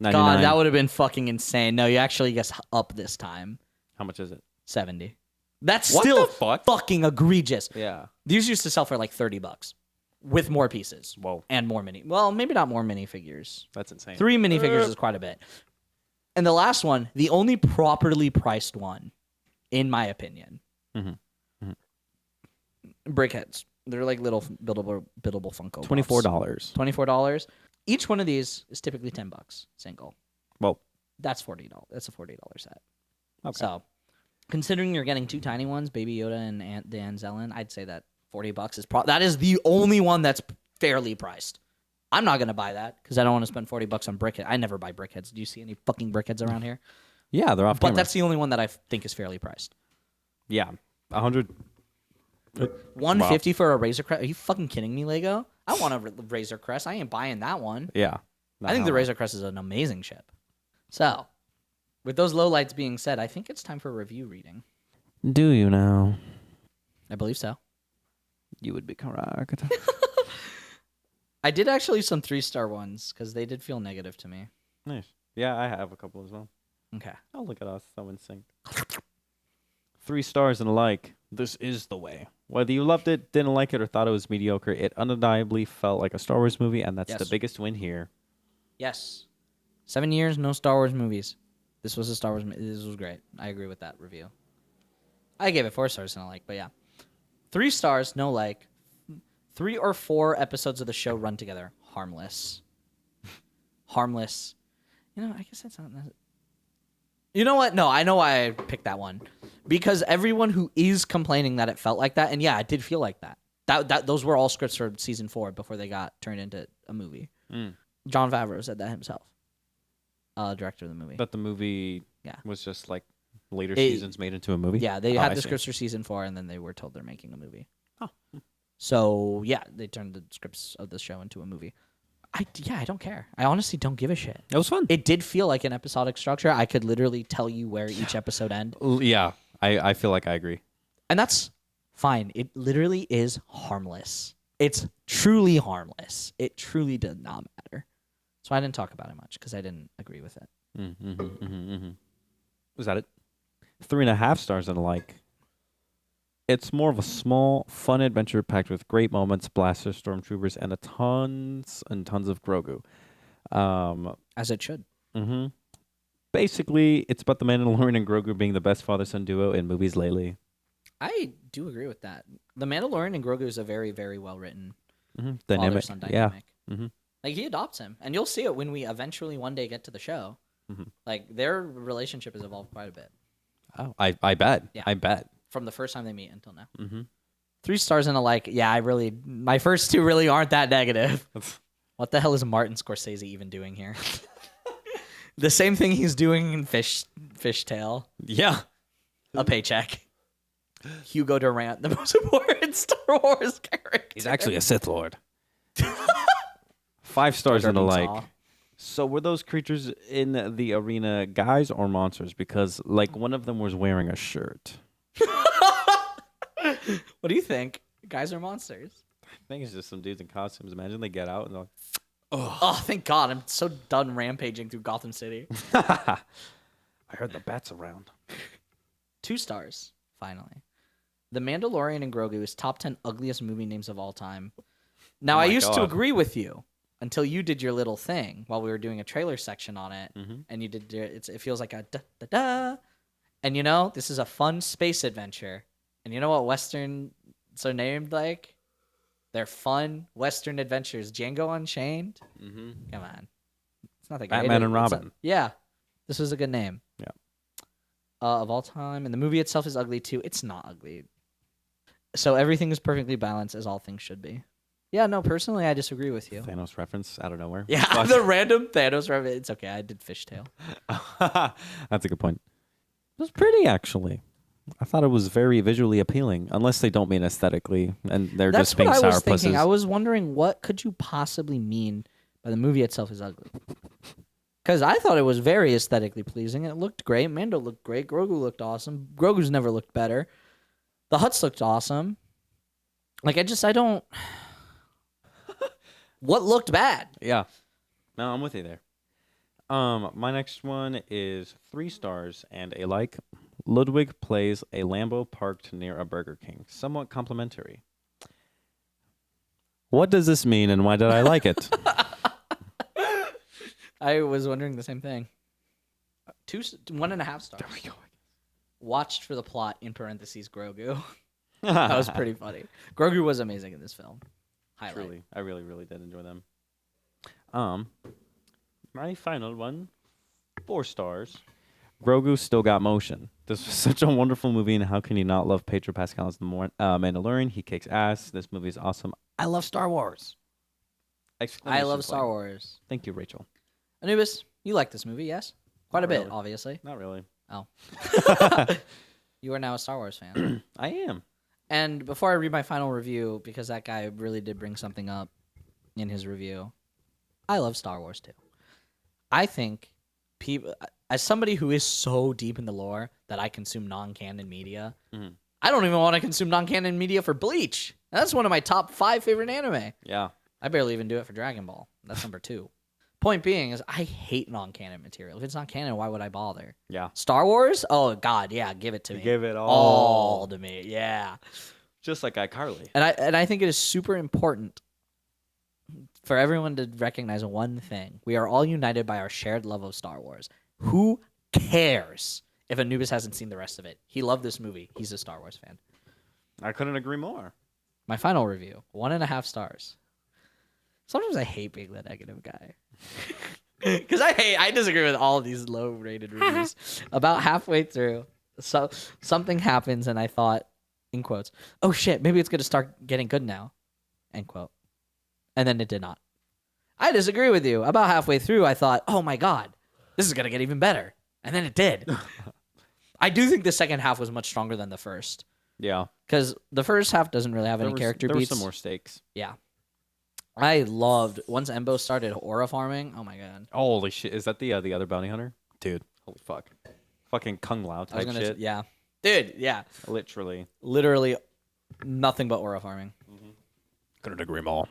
God, that would have been fucking insane. No, you actually guess up this time. How much is it? 70. That's What still the fuck? fucking egregious. Yeah. These used to sell for like $30 with more pieces. Whoa. And more mini. Well, maybe not more minifigures. That's insane. 3 minifigures is quite a bit. And the last one, the only properly priced one, in my opinion, Brickheads. They're like little biddable Funko Pops. $24. $24. Each one of these is typically $10 single. Well, That's $40. That's a $40 set. okay. So, considering you're getting 2 tiny ones, Baby Yoda and the Anzellin, I'd say that $40 is that is the only one that's fairly priced. I'm not gonna buy that because I don't want to spend $40 on Brickhead. I never buy Brickheads. Do you see any fucking Brickheads around here? Yeah, they're off But camera. that's the only one that I think is fairly priced. Yeah. 100. 150 for a Razor Crest? Are you fucking kidding me, Lego? I want a Razor Crest. I ain't buying that one. Yeah. I think the Razor Crest is an amazing ship. So, with those lowlights being said, I think it's time for review reading. Do you now? I believe so. You would be correct. I did actually some 3-star ones because they did feel negative to me. Nice. Yeah, I have a couple as well. Okay. Oh, look at us. So in sync. 3 stars and a like. This is the way. Whether you loved it, didn't like it, or thought it was mediocre, it undeniably felt like a Star Wars movie, and that's the Yes. biggest win here. Yes. 7 years, no Star Wars movies. This was a Star Wars movie. This was great. I agree with that review. I gave it 4 stars and a like, but yeah. 3 stars, no like. 3 or 4 episodes of the show run together. Harmless. Harmless. You know, I guess that's not... You know what? No, I know why I picked that one. Because everyone who is complaining that it felt like that, and yeah, it did feel like that. Those were all scripts for season 4 before they got turned into a movie. Jon Favreau said that himself. Director of the movie. But the movie Yeah. was just like later seasons made into a movie? Yeah, they Oh, had I the see. scripts for season 4, and then they were told they're making a movie. Oh. So, yeah, they turned the scripts of the show into a movie. I don't care. I honestly don't give a shit. It was fun. It did feel like an episodic structure. I could literally tell you where each episode ends. Yeah, I feel like I agree. And that's fine. It literally is harmless. It's truly harmless. It truly did not matter. So I didn't talk about it much because I didn't agree with it. Was that it? 3.5 stars and a like. It's more of a small, fun adventure packed with great moments, blasters, stormtroopers, and tons and tons of Grogu. As it should. Basically, it's about the Mandalorian and Grogu being the best father-son duo in movies lately. I do agree with that. The Mandalorian and Grogu is a very, very well-written Dynamic. father-son Yeah. dynamic. Like, he adopts him. And you'll see it when we eventually one day get to the show. Like, their relationship has evolved quite a bit. Oh, I bet. Yeah. I bet. From the first time they meet until now. 3 stars and a like. Yeah, my first 2 really aren't that negative. What the hell is Martin Scorsese even doing here? The same thing he's doing in Fishtail. Yeah. A paycheck. Hugo Durant, the most important Star Wars character. He's actually a Sith Lord. 5 stars and a like. So were those creatures in the arena guys or monsters? Because, like, one of them was wearing a shirt. What do you think? Guys are monsters. I think it's just some dudes in costumes. Imagine they get out and they're like, Oh, thank God. I'm so done rampaging through Gotham City. I heard the bats around. 2 stars, finally. The Mandalorian and Grogu is top 10 ugliest movie names of all time. Now, Oh I my used to God. agree with you until you did your little thing while we were doing a trailer section on it. And you did it feels like a da-da-da. And, you know, this is a fun space adventure. And you know what Westerns are named like? They're fun Western adventures. Django Unchained? Come on. It's not that great. Batman and It's Robin. yeah. This was a good name. Yeah. Of all time. And the movie itself is ugly, too. It's not ugly. So everything is perfectly balanced, as all things should be. Yeah, no, personally, I disagree with you. Thanos reference out of nowhere. Yeah, Fuck. the random Thanos reference. It's okay. I did Fishtail. That's a good point. was pretty, actually. I thought it was very visually appealing, unless they don't mean aesthetically, and they're That's just being what I was sourpusses. thinking. I was wondering what could you possibly mean by the movie itself is ugly. Because I thought it was very aesthetically pleasing. It looked great. Mando looked great. Grogu looked awesome. Grogu's never looked better. The Hutts looked awesome. Like, I don't... What looked bad? Yeah. No, I'm with you there. My next one is 3 stars and a like. Ludwig plays a Lambo parked near a Burger King. Somewhat complimentary. What does this mean and why did I like it? I was wondering the same thing. 1.5 stars. Watched for the plot, in parentheses, Grogu. That was pretty funny. Grogu was amazing in this film. Highlight. Truly, I really, really did enjoy them. My final one, 4 stars. Grogu still got motion. This was such a wonderful movie, and how can you not love Pedro Pascal as the Mandalorian? He kicks ass. This movie is awesome. I love Star Wars. I love Star Wars. Thank you, Rachel. Anubis, you like this movie, yes? Quite a bit, really. obviously. Not really. Oh. You are now a Star Wars fan. I am. And before I read my final review, because that guy really did bring something up in his review, I love Star Wars too. I think people, as somebody who is so deep in the lore that I consume non-canon media, I don't even want to consume non-canon media for Bleach. That's one of my top 5 favorite anime. Yeah. I barely even do it for Dragon Ball. That's number 2. Point being is I hate non-canon material. If it's not canon, why would I bother? Yeah. Star Wars? Oh, God, yeah, give it to me. Give it all to me, yeah. Just like iCarly. And I think it is super important for everyone to recognize one thing. We are all united by our shared love of Star Wars. Who cares if Anubis hasn't seen the rest of it? He loved this movie. He's a Star Wars fan. I couldn't agree more. My final review, 1.5 stars. Sometimes I hate being the negative guy. Because I disagree with all of these low-rated reviews. About halfway through, so something happens, and I thought, in quotes, oh shit, maybe it's going to start getting good now, end quote. And then it did not. I disagree with you. About halfway through, I thought, oh my God, this is going to get even better. And then it did. I do think the second half was much stronger than the first. Yeah. Because the first half doesn't really have any character there beats. There were some more stakes. Yeah. I loved, once Embo started aura farming, oh my God. Holy shit. Is that the other bounty hunter? Dude, holy fuck. Fucking Kung Lao type shit. Yeah. Dude, yeah. Literally nothing but aura farming. Couldn't agree more.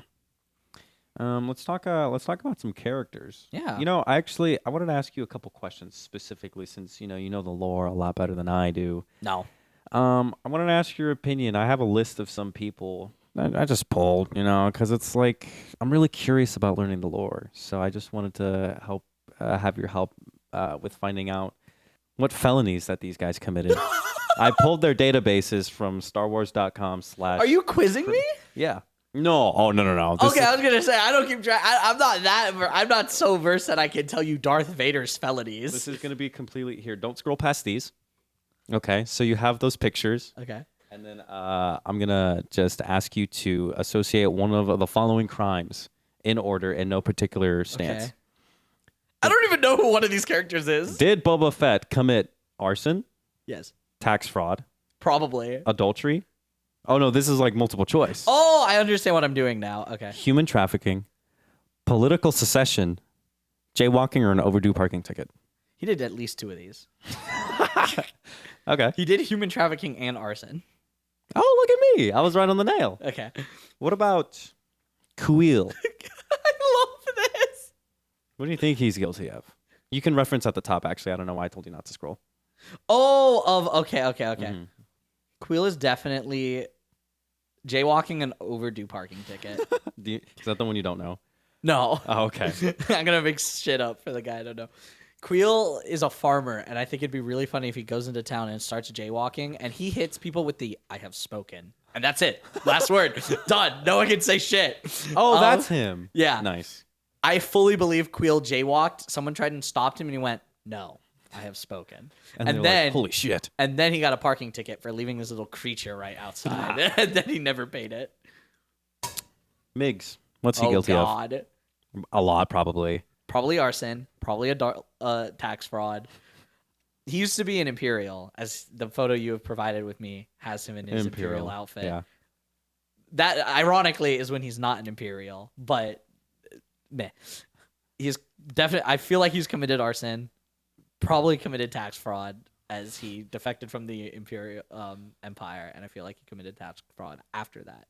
Let's talk about some characters. Yeah. You know, I wanted to ask you a couple questions specifically since, you know the lore a lot better than I do. No. I wanted to ask your opinion. I have a list of some people I just pulled, because it's like I'm really curious about learning the lore. So I just wanted to have your help with finding out what felonies that these guys committed. I pulled their databases from StarWars.com/ Are you quizzing me? Yeah. No. Oh, no. Okay, I was going to say, I don't keep track. I'm not so versed that I can tell you Darth Vader's felonies. This is going to be completely here. Don't scroll past these. Okay, so you have those pictures. Okay. And then I'm going to just ask you to associate one of the following crimes in order in no particular stance. Okay. I don't even know who one of these characters is. Did Boba Fett commit arson? Yes. Tax fraud? Probably. Adultery? Oh, no, this is like multiple choice. Oh, I understand what I'm doing now. Okay. Human trafficking, political secession, jaywalking, or an overdue parking ticket. He did at least 2 of these. Okay. He did human trafficking and arson. Oh, look at me. I was right on the nail. Okay. What about Kuil? I love this. What do you think he's guilty of? You can reference at the top, actually. I don't know why I told you not to scroll. Okay. Mm-hmm. Queel is definitely jaywalking and overdue parking ticket. Is that the one you don't know? No. Oh, okay. I'm going to make shit up for the guy I don't know. Queel is a farmer, and I think it'd be really funny if he goes into town and starts jaywalking, and he hits people with the "I have spoken," and that's it. Last word. Done. No one can say shit. Oh, that's him. Yeah. Nice. I fully believe Queel jaywalked. Someone tried and stopped him, and he went, "No, I have spoken." And then, like, holy shit. And then he got a parking ticket for leaving this little creature right outside, and then he never paid it. Miggs. What's he guilty of? God. A lot, probably. Probably arson. Probably a tax fraud. He used to be an Imperial, as the photo you have provided with me has him in his Imperial outfit. Yeah. That, ironically, is when he's not an Imperial, but meh. He's definitely, I feel like he's committed arson, probably committed tax fraud, as he defected from the Imperial Empire, and I feel like he committed tax fraud after that.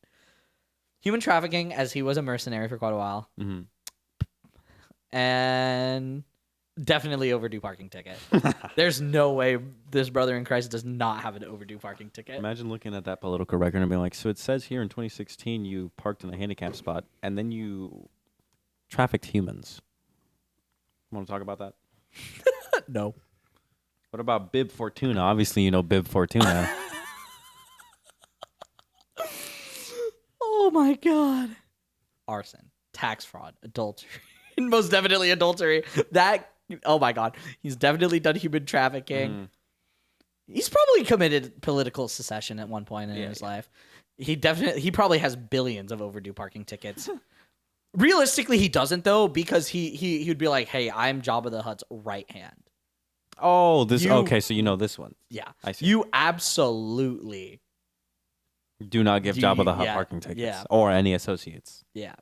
Human trafficking, as he was a mercenary for quite a while. Mm-hmm. And definitely overdue parking ticket. There's no way this brother in Christ does not have an overdue parking ticket. Imagine looking at that political record and being like, so it says here in 2016 you parked in a handicap spot, and then you trafficked humans. Want to talk about that? No. What about Bib Fortuna? Obviously, you know Bib Fortuna. Oh my God. Arson, tax fraud, adultery. Most definitely adultery. That, oh my God. He's definitely done human trafficking. Mm. He's probably committed political secession at one point in his life. He probably has billions of overdue parking tickets. Realistically, he doesn't, though, because he would be like, hey, I'm Jabba the Hutt's right hand. Oh, okay, so you know this one. Yeah. I see. You absolutely Do not give Jabba the Hutt parking tickets. Yeah. Or any associates. Yeah.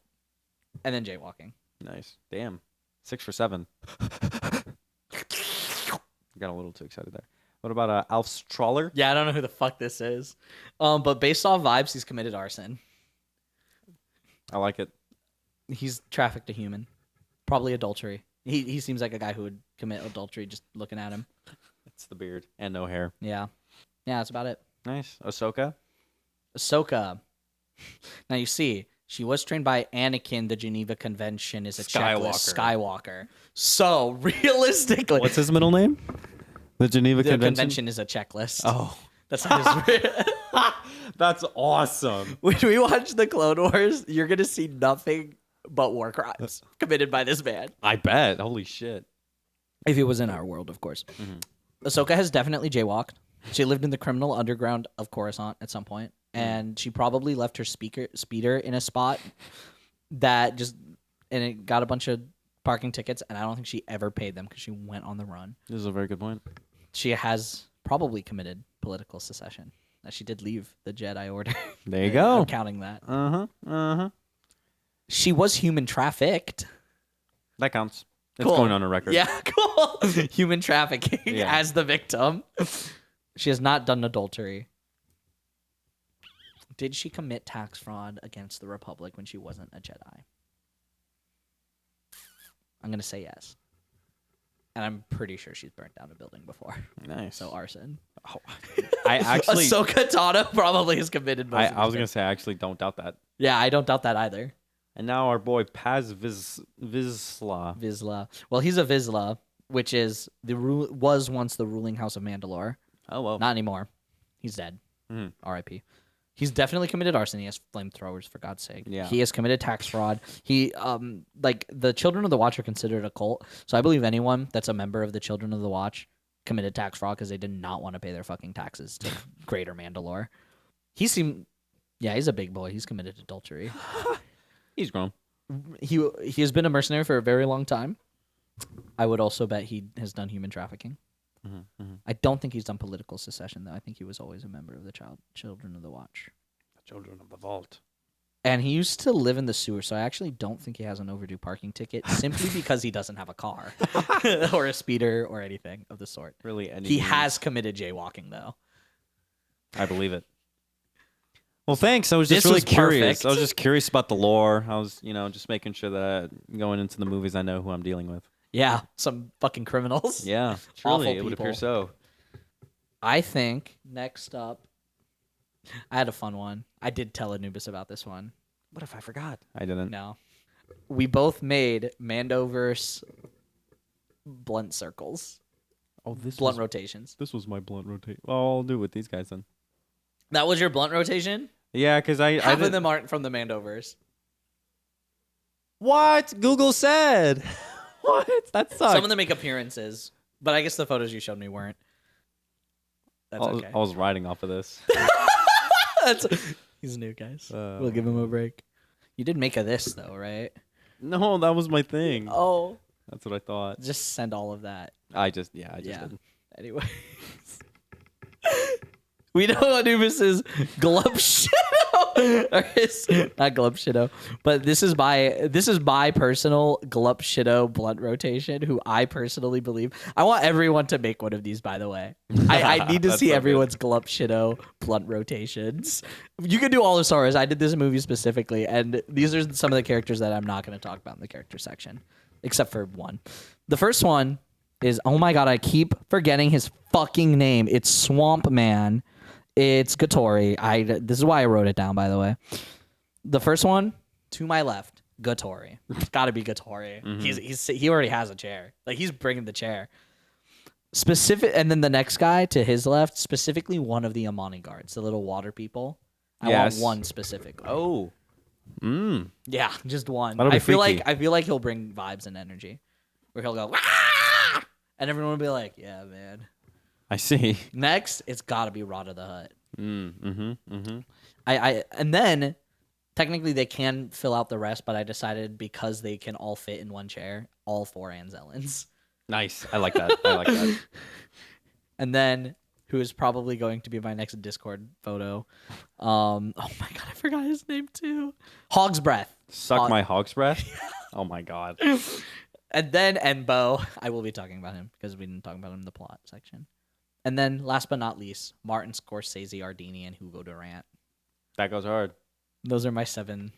And then jaywalking. Nice. Damn. 6 for 7. Got a little too excited there. What about Alf Stroller? Yeah, I don't know who the fuck this is. But based off vibes, he's committed arson. I like it. He's trafficked a human. Probably adultery. He seems like a guy who would commit adultery just looking at him. It's the beard and no hair. Yeah. Yeah, that's about it. Nice. Ahsoka? Ahsoka. Now you see, she was trained by Anakin. The Geneva Convention is a checklist. Skywalker. So realistically, What's his middle name? The Geneva the Convention? convention is a checklist. Oh. That's not his. That's awesome. When we watch the Clone Wars, you're gonna see nothing but war crimes committed by this man. I bet. Holy shit. If it was in our world, of course. Mm-hmm. Ahsoka has definitely jaywalked. She lived in the criminal underground of Coruscant at some point, and she probably left her speeder in a spot that and it got a bunch of parking tickets, and I don't think she ever paid them because she went on the run. This is a very good point. She has probably committed political secession. She did leave the Jedi Order. There you go. I'm counting that. Uh-huh. She was human trafficked. That counts. It's Cool. going on a record. Yeah, cool. Human trafficking Yeah. as the victim. She has not done adultery. Did she commit tax fraud against the Republic when she wasn't a Jedi? I'm going to say yes. And I'm pretty sure she's burnt down a building before. Nice. So arson. Oh, I actually... Ahsoka Tano probably has committed most of I was these going to say, I actually don't doubt that. Yeah, I don't doubt that either. And now our boy Paz Vizsla. Vizsla. Well, he's a Vizsla, which is was once the ruling house of Mandalore. Oh, well. Not anymore. He's dead. Mm-hmm. R.I.P. He's definitely committed arson. He has flamethrowers, for God's sake. Yeah. He has committed tax fraud. He, like, the Children of the Watch are considered a cult. So I believe anyone that's a member of the Children of the Watch committed tax fraud because they did not want to pay their fucking taxes to Greater Mandalore. He's a big boy. He's committed adultery. He's grown. He has been a mercenary for a very long time. I would also bet he has done human trafficking. I don't think he's done political secession, though. I think he was always a member of the Children of the Watch. The Children of the Vault. And he used to live in the sewer, so I actually don't think he has an overdue parking ticket, simply because he doesn't have a car or a speeder or anything of the sort. Really, He has committed jaywalking, though. I believe it. Well, thanks. I was just This really was curious. perfect. I was just curious about the lore. I was, just making sure that going into the movies, I know who I'm dealing with. Yeah, some fucking criminals. Yeah, Awful truly, it would appear people. so. I think next up, I had a fun one. I did tell Anubis about this one. What if I forgot? I didn't. No. We both made Mandoverse blunt circles. Oh, this Blunt rotations. This was my blunt rotate. Well, I'll do it with these guys then. That was your blunt rotation? Yeah, because I Half of didn't... them aren't from the Mandoverse. What? Google said. What? That sucks. Some of them make appearances, but I guess the photos you showed me weren't. That's okay. I was riding off of this. He's new, guys. We'll give him a break. You did make a this, though, right? No, that was my thing. Oh. That's what I thought. Just send all of that. I just did. Anyway. We know Anubis's Glub Shido, not Glub Shido, but this is my personal Glub Shido blunt rotation, who I personally believe. I want everyone to make one of these, by the way. I need to see everyone's Glub Shido blunt rotations. You can do all the Star Wars. I did this movie specifically, and these are some of the characters that I'm not going to talk about in the character section, except for one. The first one is, oh my god, I keep forgetting his fucking name. It's Swamp Man. It's Gattori. This is why I wrote it down, by the way. The first one, to my left, Gattori. It's got to be Gattori. Mm-hmm. He already has a chair. Like, he's bringing the chair. And then the next guy to his left, specifically one of the Amani guards, the little water people. I want one specifically. Oh. Yeah, just one. That'll be freaky. I feel like he'll bring vibes and energy. Where he'll go, "Wah!" And everyone will be like, yeah, man. I see. Next, it's got to be Rada the Hutt. Mm-hmm. And then technically they can fill out the rest, but I decided because they can all fit in one chair, all 4 Anzellans. Nice. I like that. And then, who is probably going to be my next Discord photo? Oh my god, I forgot his name too. Hog's Breath. Suck my hog's breath. Oh my god. And then Enbo. I will be talking about him because we didn't talk about him in the plot section. And then, last but not least, Martin Scorsese, Ardini, and Hugo Durant. That goes hard. Those are my 7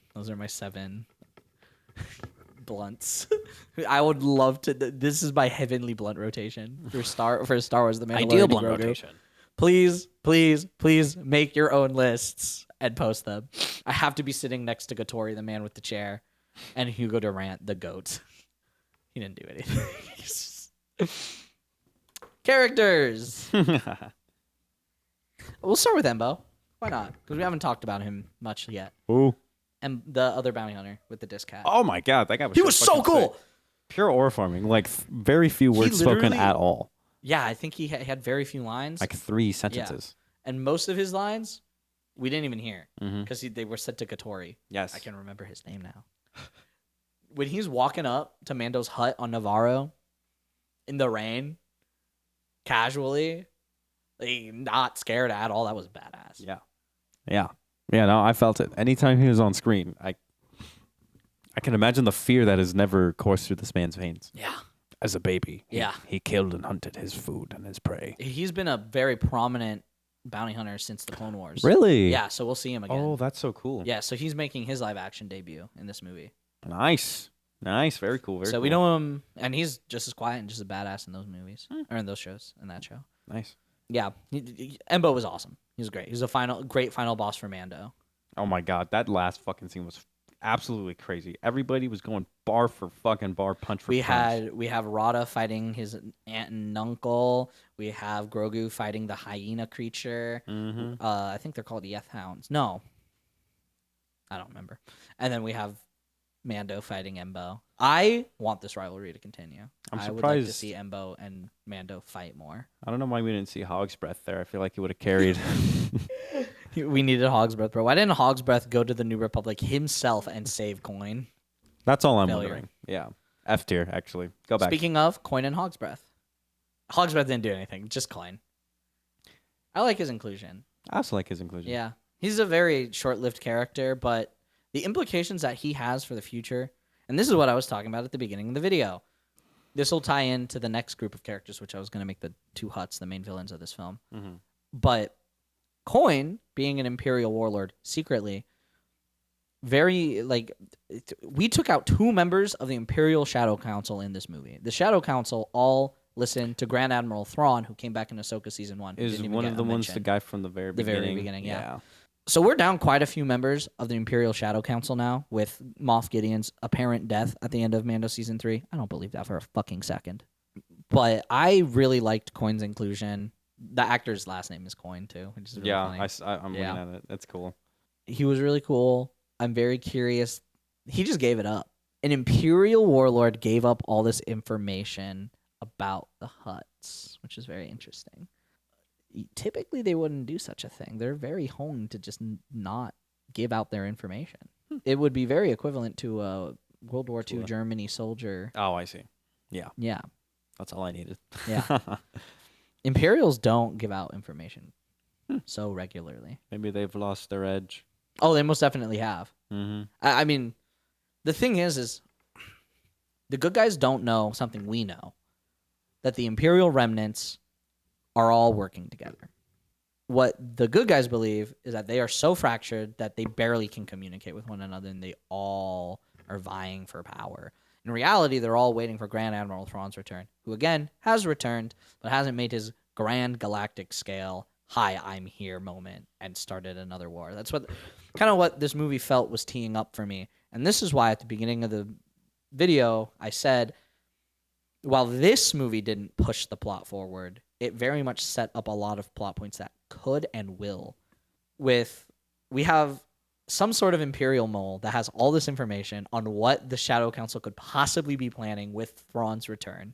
blunts. I would love to. This is my heavenly blunt rotation for Star Wars: The Mandalorian. Ideal blunt and Grogu. rotation. Please make your own lists and post them. I have to be sitting next to Gattori, the man with the chair, and Hugo Durant, the goat. He didn't do anything. Characters. We'll start with Embo. Why not? Because we haven't talked about him much yet. Ooh. And the other bounty hunter with the disc hat. Oh my god, that guy was. He was so cool. Sick. Pure ore farming, like very few words spoken at all. Yeah, I think he had very few lines. Like 3 sentences. Yeah. And most of his lines, we didn't even hear because they were set to Gattori. Yes. I can remember his name now. When he's walking up to Mando's hut on Navarro in the rain, casually, like, not scared at all. That was badass. Yeah. No, I felt it. Anytime he was on screen, I can imagine the fear that has never coursed through this man's veins. Yeah. As a baby, yeah, he killed and hunted his food and his prey. He's been a very prominent bounty hunter since the Clone Wars. Really? Yeah. So we'll see him again. Oh, that's so cool. Yeah. So he's making his live action debut in this movie. Nice. Very cool. So we know him, and he's just as quiet and just as badass in those movies or in those shows, in that show. Nice. Yeah, Embo was awesome. He was great. He was a great final boss for Mando. Oh my god, that last fucking scene was absolutely crazy. Everybody was going bar for fucking bar, punch for punch. We have Rada fighting his aunt and uncle. We have Grogu fighting the hyena creature. Mm-hmm. I think they're called Yeth Hounds. No, I don't remember. And then we have Mando fighting Embo. I want this rivalry to continue. I would like to see Embo and Mando fight more. I don't know why we didn't see Hog's Breath there. I feel like he would have carried. We needed Hog's Breath, bro. Why didn't Hog's Breath go to the New Republic himself and save Coin? That's all I'm wondering. Yeah. F tier, actually. Go back. Speaking of, Coin and Hog's Breath. Hog's Breath didn't do anything. Just Coin. I like his inclusion. I also like his inclusion. Yeah. He's a very short-lived character, but the implications that he has for the future, and this is what I was talking about at the beginning of the video. This will tie into the next group of characters, which I was going to make the 2 Hutts, the main villains of this film. Mm-hmm. But Coin, being an Imperial warlord secretly, we took out 2 members of the Imperial Shadow Council in this movie. The Shadow Council all listened to Grand Admiral Thrawn, who came back in Ahsoka Season 1. Is one of the ones the guy from the very beginning? The very beginning, yeah. So we're down quite a few members of the Imperial Shadow Council now, with Moff Gideon's apparent death at the end of Mando Season 3. I don't believe that for a fucking second. But I really liked Coin's inclusion. The actor's last name is Coin, too, which is really funny. I'm looking at it. That's cool. He was really cool. I'm very curious. He just gave it up. An Imperial warlord gave up all this information about the Hutts, which is very interesting. Typically, they wouldn't do such a thing. They're very honed to just not give out their information. It would be very equivalent to a World War II Germany soldier. Oh, I see. Yeah. Yeah. That's all I needed. Yeah. Imperials don't give out information so regularly. Maybe they've lost their edge. Oh, they most definitely have. Mm-hmm. I mean, the thing is the good guys don't know something we know, that the Imperial remnants are all working together. What the good guys believe is that they are so fractured that they barely can communicate with one another, and they all are vying for power. In reality, they're all waiting for Grand Admiral Thrawn's return, who again has returned, but hasn't made his grand galactic scale, "Hi, I'm here" moment and started another war. That's what this movie felt was teeing up for me. And this is why at the beginning of the video I said, while this movie didn't push the plot forward, it very much set up a lot of plot points that could and will. We have some sort of Imperial mole that has all this information on what the Shadow Council could possibly be planning with Thrawn's return.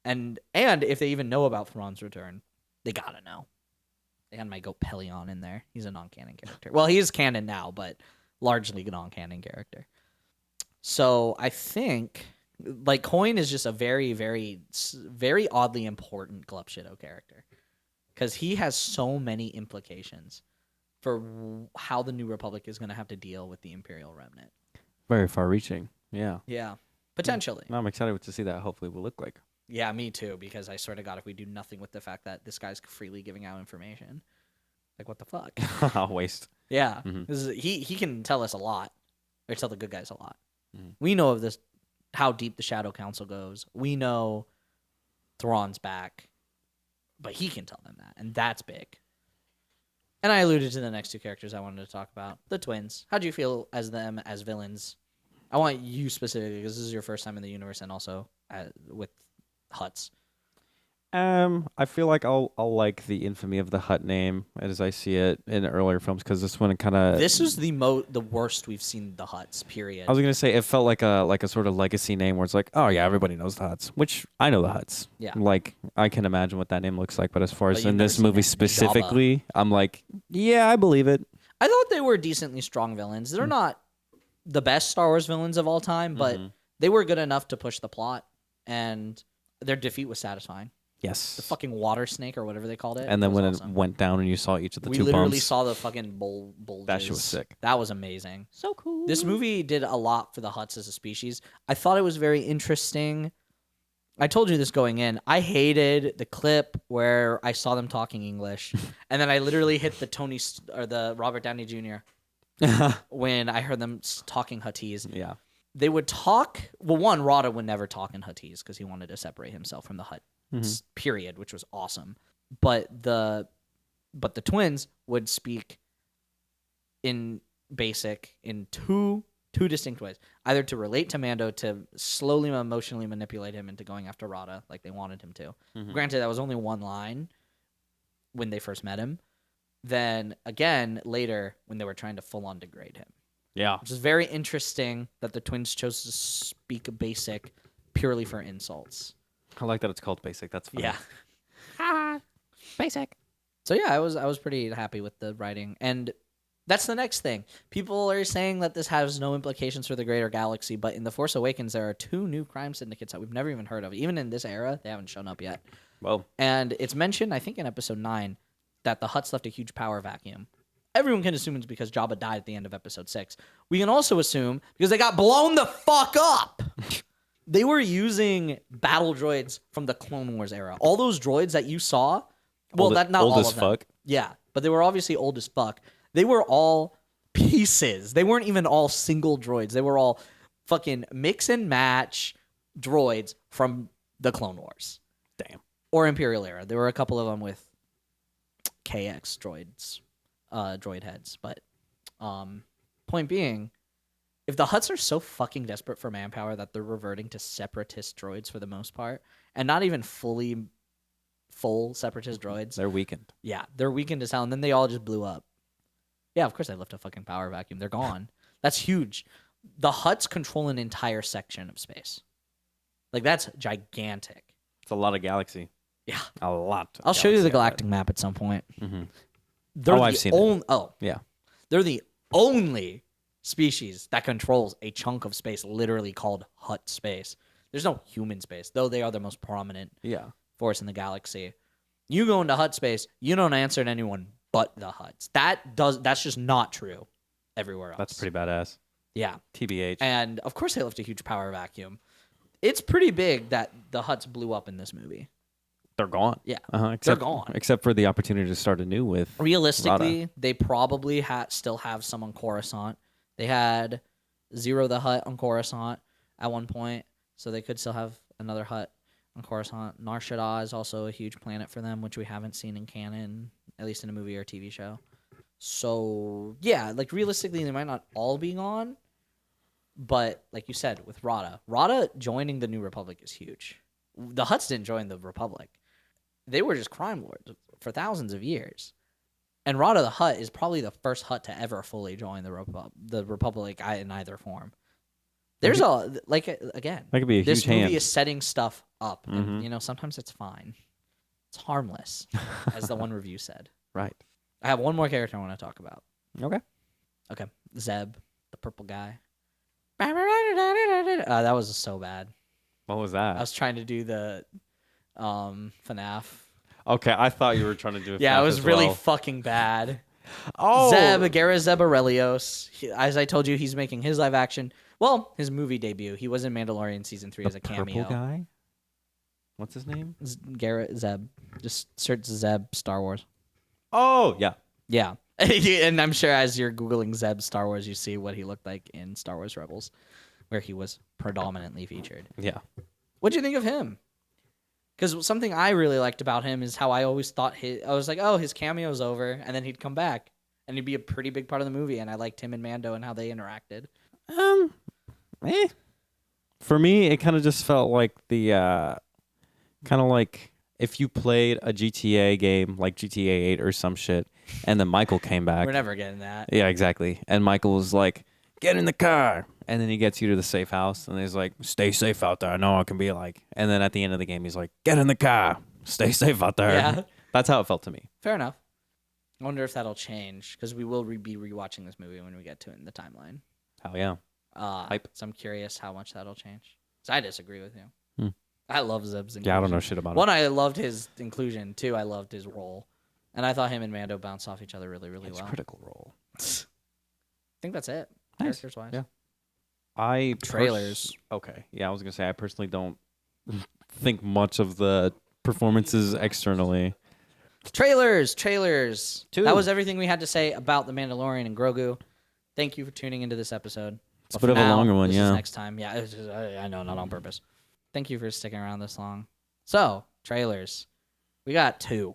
And if they even know about Thrawn's return, they gotta know. They had my goat Pelion in there. He's a non-canon character. Well, he is canon now, but largely a non-canon character. So I think Coin is just a very, very, very oddly important Glupshido character, because he has so many implications for how the New Republic is going to have to deal with the Imperial remnant. Very far-reaching. Yeah. Yeah, potentially. I'm excited to see that. Hopefully, will look like. Yeah, me too. Because I swear to God, if we do nothing with the fact that this guy's freely giving out information, like what the fuck? I'll waste. Yeah, he can tell us a lot, or tell the good guys a lot. Mm-hmm. We know of this, how deep the Shadow Council goes. We know Thrawn's back, but he can tell them that, and that's big. And I alluded to the next two characters I wanted to talk about, the twins. How do you feel as them as villains? I want you specifically, because this is your first time in the universe, and also with Hutts. I feel like I'll like the infamy of the Hutt name as I see it in earlier films, because this one kind of. This is the worst we've seen the Hutts. Period. I was gonna say it felt like a sort of legacy name where it's like, oh yeah, everybody knows the Hutts, which I know the Hutts. Yeah. Like I can imagine what that name looks like, but as far as you've in never this seen movie it. specifically, I'm like, yeah, I believe it. I thought they were decently strong villains. They're not the best Star Wars villains of all time, but they were good enough to push the plot, and their defeat was satisfying. Yes. The fucking water snake or whatever they called it. And then when awesome. it went down and you saw each of the we two literally bumps. saw the fucking bulges. That shit was sick. That was amazing. So cool. This movie did a lot for the Hutts as a species. I thought it was very interesting. I told you this going in. I hated the clip where I saw them talking English, and then I literally hit the Robert Downey Jr. when I heard them talking Huttese. Yeah. They would talk. Well, one, Rada would never talk in Huttese because he wanted to separate himself from the Hutt. Period, which was awesome. But the twins would speak in basic in two distinct ways, either to relate to Mando, to slowly emotionally manipulate him into going after Rada like they wanted him to. Granted, that was only one line when they first met him. Then again later when they were trying to full on degrade him. Yeah. Which is very interesting that the twins chose to speak basic purely for insults. I like that it's called basic. That's funny. Yeah. Basic. So yeah, I was pretty happy with the writing. And that's the next thing. People are saying that this has no implications for the greater galaxy, but in The Force Awakens there are two new crime syndicates that we've never even heard of. Even in this era, they haven't shown up yet. Well. And it's mentioned, I think in episode 9, that the Hutts left a huge power vacuum. Everyone can assume it's because Jabba died at the end of episode 6. We can also assume because they got blown the fuck up. They were using battle droids from the Clone Wars era. All those droids that you saw, well, not old all as of them. fuck. Yeah, but they were obviously old as fuck. They were all pieces. They weren't even all single droids. They were all fucking mix and match droids from the Clone Wars. Damn. Or Imperial era. There were a couple of them with KX droids, droid heads. But point being, if the Hutts are so fucking desperate for manpower that they're reverting to separatist droids for the most part, and not even full separatist droids. They're weakened. Yeah, they're weakened as hell, and then they all just blew up. Yeah, of course they left a fucking power vacuum. They're gone. That's huge. The Hutts control an entire section of space. Like, that's gigantic. It's a lot of galaxy. Yeah. A lot. I'll show you the galactic map at some point. I've seen it. Oh, yeah. They're the only species that controls a chunk of space literally called Hutt space. There's no human space, though they are the most prominent force in the galaxy. You go into Hut space, you don't answer to anyone but the Huts. That's just not true everywhere else. That's pretty badass. Yeah. TBH. And of course they left a huge power vacuum. It's pretty big that the Huts blew up in this movie. They're gone. Yeah. They're gone. Except for the opportunity to start anew with Realistically, Rada. they probably still have some on Coruscant. They had Zero the Hutt on Coruscant at one point, so they could still have another Hutt on Coruscant. Nar Shaddaa is also a huge planet for them, which we haven't seen in canon, at least in a movie or TV show. So, yeah, like realistically, they might not all be gone, but like you said, with Rada joining the New Republic is huge. The Hutts didn't join the Republic. They were just crime lords for thousands of years. And Rada the Hutt is probably the first Hutt to ever fully join the Republic in either form. There's again, that could be a this huge movie hand. is setting stuff up. And, sometimes it's fine. It's harmless, as the one review said. Right. I have one more character I want to talk about. Okay. Zeb, the purple guy. That was so bad. What was that? I was trying to do the FNAF. Okay, I thought you were trying to do it. Yeah, it was really fucking bad. Oh, Gareth Zeb Aurelios. As I told you, he's making his live action. Well, his movie debut. He was in Mandalorian season 3 as a cameo. Purple guy. What's his name? Gareth Zeb. Just search Zeb Star Wars. Oh, yeah. Yeah. And I'm sure as you're Googling Zeb Star Wars, you see what he looked like in Star Wars Rebels, where he was predominantly featured. Yeah. What'd you think of him? Because something I really liked about him is how I always thought I was like, oh, his cameo's over, and then he'd come back, and he'd be a pretty big part of the movie, and I liked him and Mando and how they interacted. For me, it kind of just felt like the, kind of like if you played a GTA game, like GTA 8 or some shit, and then Michael came back. We're never getting that. Yeah, exactly. And Michael was like, get in the car. And then he gets you to the safe house, and he's like, stay safe out there. I know I can be like. And then at the end of the game, he's like, get in the car. Stay safe out there. Yeah. That's how it felt to me. Fair enough. I wonder if that'll change, because we will be rewatching this movie when we get to it in the timeline. Hell yeah. Hype. So I'm curious how much that'll change. So I disagree with you. Hmm. I love Zeb's inclusion. Yeah, I don't know shit about One, I loved his inclusion. Two, I loved his role. And I thought him and Mando bounced off each other really, really well. Critical role. I think that's it. Nice. Characters-wise. Yeah. Trailers. Okay. Yeah, I was going to say, I personally don't think much of the performances externally. Trailers. Two. That was everything we had to say about The Mandalorian and Grogu. Thank you for tuning into this episode. It's a bit of a longer one, this yeah. Is next time. Yeah, I know, not on purpose. Thank you for sticking around this long. So, trailers. We got 2.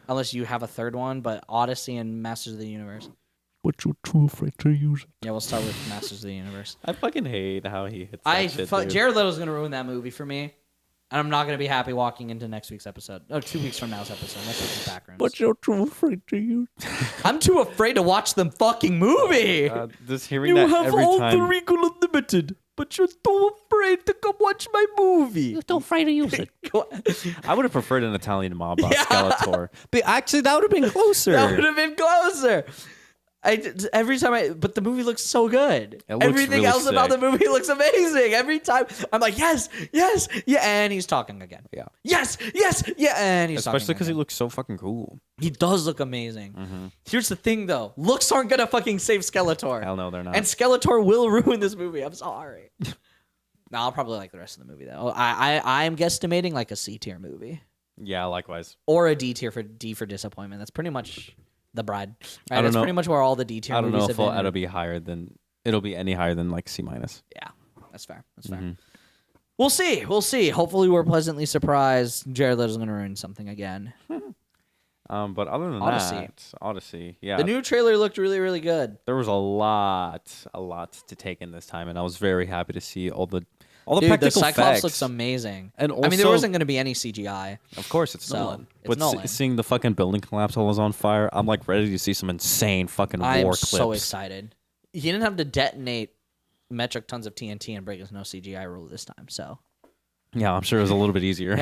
Unless you have a third one, but Odyssey and Masters of the Universe. But you're too afraid to use it. Yeah, we'll start with Masters of the Universe. I fucking hate how he hits that shit, dude. Jared Leto's going to ruin that movie for me. And I'm not going to be happy walking into next week's episode. No, 2 weeks from now's episode. Next week's background. But you're too afraid to use it. I'm too afraid to watch the fucking movie. Just hearing that every time. Regal Unlimited, but you're too afraid to come watch my movie. You're too afraid to use it. I would have preferred an Italian mob boss Skeletor. But actually, that would have been closer. That would have been closer. But the movie looks so good. It looks Everything really else about the sick. movie looks amazing. Every time I'm like, yes, yeah, and he's talking again. Yeah. Yes, yeah, and he's Especially because he again. looks so fucking cool. He does look amazing. Mm-hmm. Here's the thing, though: looks aren't gonna fucking save Skeletor. Hell no, they're not. And Skeletor will ruin this movie. I'm sorry. No, I'll probably like the rest of the movie though. I'm guesstimating like a C tier movie Yeah, likewise. or a D tier for disappointment. That's pretty much The Bride. Right? I don't That's know. pretty much where all the D tier I don't movies know if have been. it'll be any higher than like C-. Yeah, that's fair. That's fair. Mm-hmm. We'll see. Hopefully, we're pleasantly surprised. Jared Leto's going to ruin something again. But other than Odyssey, yeah. The new trailer looked really, really good. There was a lot to take in this time, and I was very happy to see all the Dude, the practical Cyclops effects. looks amazing. And I mean, there also- wasn't going to be any CGI. Of course, it's So, Nolan. it's But Nolan. seeing the fucking building collapse while it was on fire, I'm like ready to see some insane fucking I'm war clips. so excited. He didn't have to detonate metric tons of TNT and break his no CGI rule this time. So Yeah, I'm sure it was a little bit easier.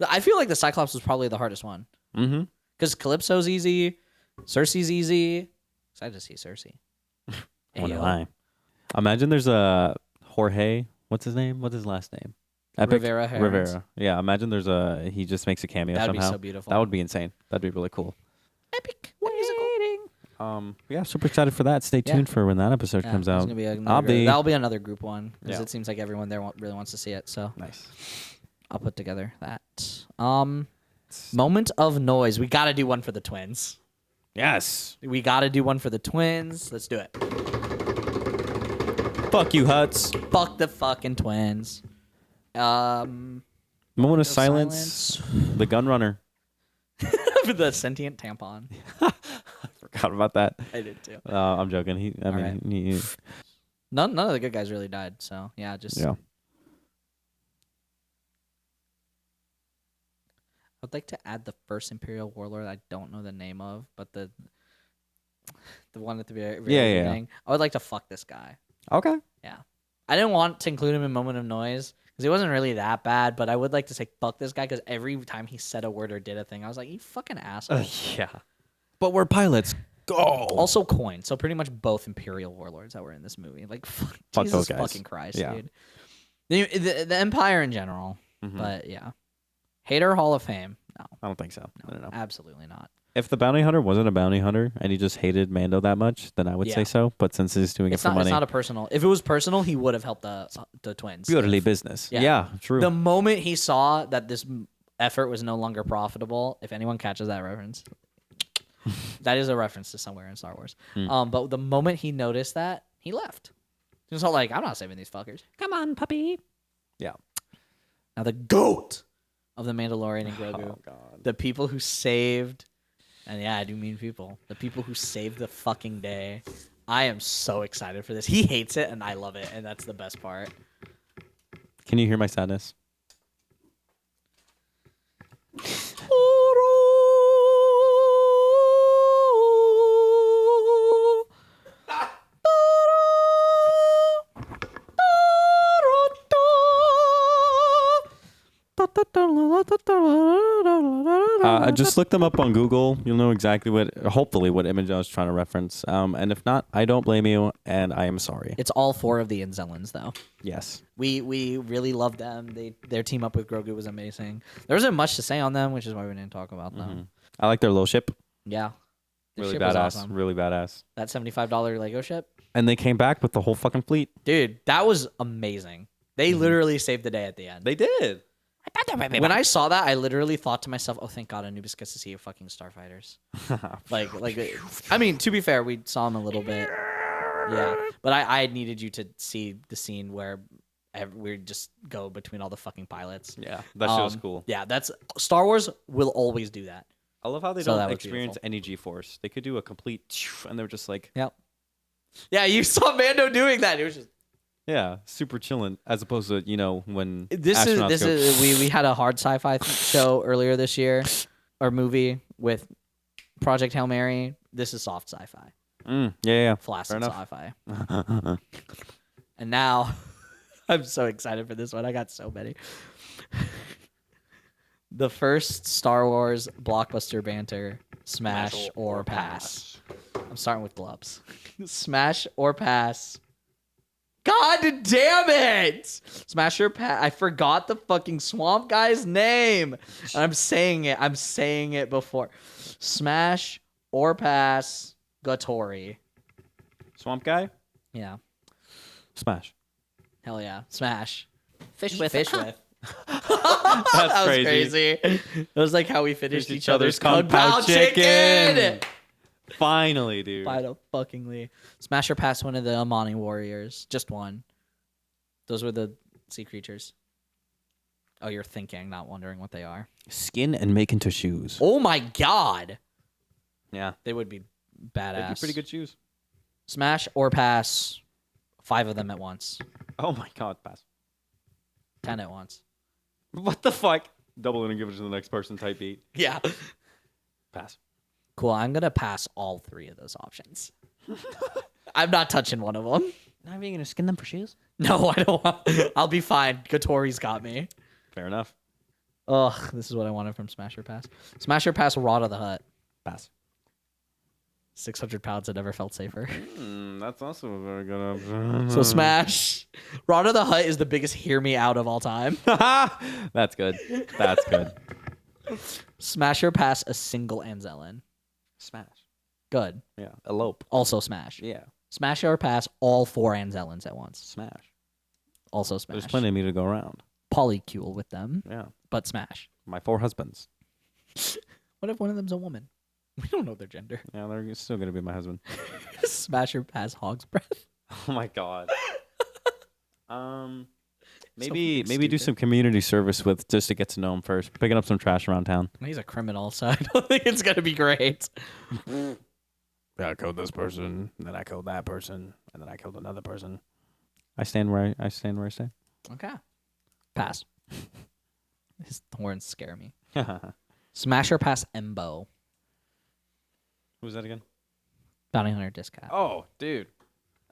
I feel like the Cyclops was probably the hardest one Mm-hmm. because Calypso's easy, Cersei's easy. Excited to see Cersei. What Ayo. am I? Imagine there's a Jorge. What's his name? What's his last name? Epic Rivera Herons. Rivera. Yeah, imagine he just makes a cameo That'd somehow. be so beautiful. That would be insane. That'd be really cool. Epic. The musical. Yeah, super excited for that. Stay tuned for when that episode comes out. Gonna be that'll be another group one because it seems like everyone there really wants to see it. So nice. I'll put together that. Moment of noise. We got to do one for the twins. Yes. We got to do one for the twins. Let's do it. Fuck you, Huts. Fuck the fucking twins. Moment of silence. The gun runner. The sentient tampon. Forgot about that. I did too. I'm joking. None of the good guys really died. So yeah, Yeah. I'd like to add the first Imperial warlord. I don't know the name of, but the one at the very beginning. I would like to fuck this guy. Okay. Yeah, I didn't want to include him in Moment of Noise because he wasn't really that bad, but I would like to say fuck this guy because every time he said a word or did a thing, I was like, you fucking asshole. Yeah. But we're pilots. Go. Also coin. So pretty much both Imperial warlords that were in this movie. Like, fuck Jesus those guys. fucking Christ, dude. The Empire in general, but yeah. Hater Hall of Fame? No. I don't think so. No, I don't know. absolutely not. If the bounty hunter wasn't a bounty hunter and he just hated Mando that much, then I would say so. But since he's doing it for money, it's not a personal. If it was personal, he would have helped the twins. purely business. Yeah, true. The moment he saw that this effort was no longer profitable, if anyone catches that reference, that is a reference to somewhere in Star Wars. But the moment he noticed that, he left. He was all like, "I'm not saving these fuckers. Come on, puppy." Yeah. Now the GOAT of the Mandalorian and Grogu, Oh God. the people who saved. And yeah, I do mean people. The people who saved the fucking day. I am so excited for this. He hates it, and I love it, and that's the best part. Can you hear my sadness? Just look them up on Google. You'll know exactly hopefully what image I was trying to reference. And if not, I don't blame you, and I am sorry. It's all four of the Inzellans, though. Yes. We really loved them. Their team up with Grogu was amazing. There wasn't much to say on them, which is why we didn't talk about them. I like their little ship. Yeah. Their Really ship was badass. awesome. Really badass. That $75 Lego ship. And they came back with the whole fucking fleet. Dude, that was amazing. They literally saved the day at the end. They did. When I saw that, I literally thought to myself, "Oh, thank God, Anubis gets to see fucking starfighters." I mean, to be fair, we saw him a little bit, yeah. But I needed you to see the scene where we just go between all the fucking pilots. Yeah, that shit was cool. Yeah, that's Star Wars will always do that. I love how they So that don't was experience beautiful. any G-force. They could do a complete, and they're just like, Yep. Yeah, you saw Mando doing that. It was just. yeah, super chilling. As opposed to when This astronauts is we had a hard sci-fi show earlier this year, or movie with Project Hail Mary. This is soft sci-fi, yeah. flaccid sci-fi. And now, I'm so excited for this one. I got so many. The first Star Wars blockbuster banter: smash or pass. I'm starting with gloves. Smash or pass. God damn it! Smash or pass. I forgot the fucking swamp guy's name. And I'm saying it before. Smash or pass. Gattori. Swamp guy, Yeah. smash. Hell yeah. Smash. Fish with. Fish with. That's That was crazy. crazy. It was like how we finished Finished each other's Kung Pao chicken. chicken. Finally, dude. Final fuckingly. Smash or pass one of the Amani warriors. Just one. Those were the sea creatures. Oh, you're thinking, not wondering what they are. Skin and make into shoes. Oh my god. Yeah, They would be badass. they'd be pretty good shoes. Smash or pass 5 of them at once. Oh my god, pass. 10 at once. What the fuck? Double it and give it to the next person type beat. Yeah. Pass. Cool. I'm going to pass all 3 of those options. I'm not touching one of them. Not even gonna skin them for shoes? No, I don't want. I'll be fine. Gattori's got me. Fair enough. Ugh, this is what I wanted from Smash or Pass. Smash or Pass Raw to the Hut. Pass. 600 pounds and never felt safer. That's also a very good option. So smash. Rana the Hutt is the biggest hear me out of all time. That's good. That's good. Smash or pass a single Anzelin. Smash. Good. Yeah. Elope. Also smash. Yeah. Smash or pass all 4 Anzelins at once. Smash. Also smash. There's plenty of me to go around. Polycule with them. Yeah. But smash. My 4 husbands. What if one of them's a woman? We don't know their gender. Yeah, they're still going to be my husband. Smash or pass Hog's Breath. Oh my god. Maybe do some community service with just to get to know him first. Picking up some trash around town. He's a criminal, so I don't think it's gonna be great. Yeah, I killed this person, and then I killed that person, and then I killed another person. I stand where I stand. Okay. Pass. His horns scare me. Smash or pass Embo. Who's that again? Bounty Hunter Discat. Oh, dude.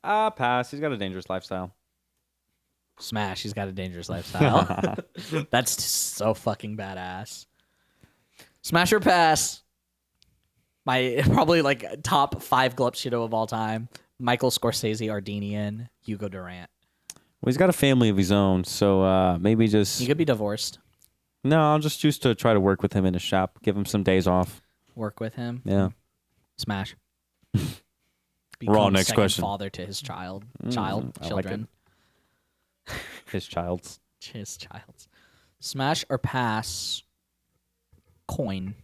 Pass. He's got a dangerous lifestyle. Smash. He's got a dangerous lifestyle. That's just so fucking badass. Smash or pass. My probably like top 5 Glup Shido of all time. Michael Scorsese Ardenian. Hugo Durant. Well, he's got a family of his own, so maybe just... He could be divorced. No, I'll just choose to try to work with him in his shop. Give him some days off. Work with him. Yeah. Smash. Raw, next second question. Father to his children. I like it. His child's. His child's. Smash or pass Coin.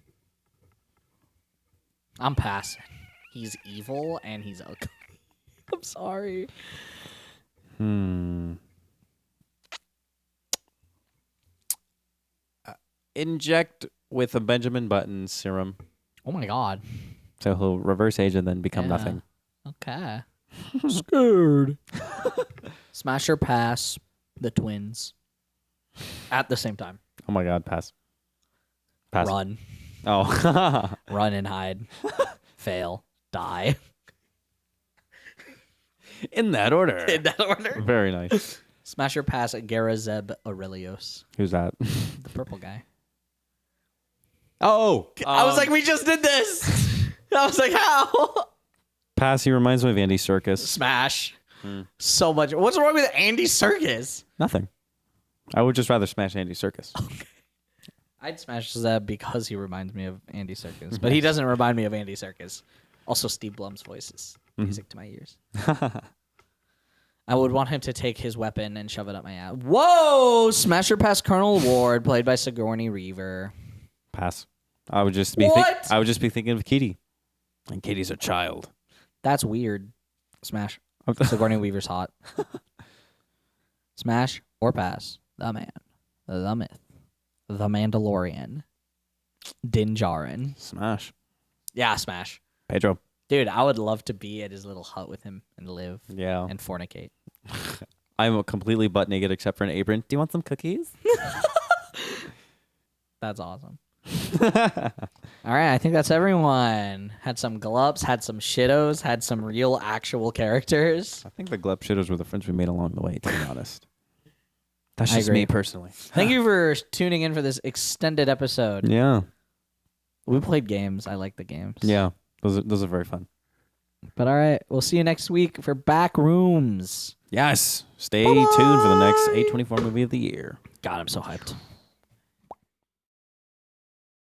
I'm passing. He's evil and he's ugly. I'm sorry. Inject with a Benjamin Button serum. Oh my god. So he'll reverse age and then become Yeah. nothing. Okay. Scared. Smash or pass the twins. At the same time. Oh my god, pass. Pass. Run. Oh. Run and hide. Fail. Die. In that order. In that order. Very nice. Smash or pass Garazeb Aurelios. Who's that? The purple guy. Oh. I was like, we just did this. I was like, how? Pass. He reminds me of Andy Serkis. Smash. So much. What's wrong with Andy Serkis? Nothing. I would just rather smash Andy Serkis. I'd smash Zeb because he reminds me of Andy Serkis, but he doesn't remind me of Andy Serkis. Also, Steve Blum's voice is music to my ears. I would want him to take his weapon and shove it up my ass. Whoa! Smash or pass Colonel Ward, played by Sigourney Weaver. Pass. I would just be I would just be thinking of Kitty. And Kitty's a child. That's weird. Smash. Sigourney Weaver's hot. Smash or pass the man, the myth, the Mandalorian, Din Djarin. Smash. Yeah, smash. Pedro. Dude, I would love to be at his little hut with him and live Yeah. and fornicate. I'm completely butt naked except for an apron. Do you want some cookies? That's awesome. All right, I think that's everyone. Had some glups, had some shittos, had some real actual characters. I think the Glep Shitters were the friends we made along the way, to be honest. That's I just agree. me personally. Thank you for tuning in for this extended episode. Yeah. We played games. I like the games. Yeah. Those are very fun. But all right, we'll see you next week for Back Rooms. Yes. Stay tuned for the next A24 movie of the year. God, I'm so hyped.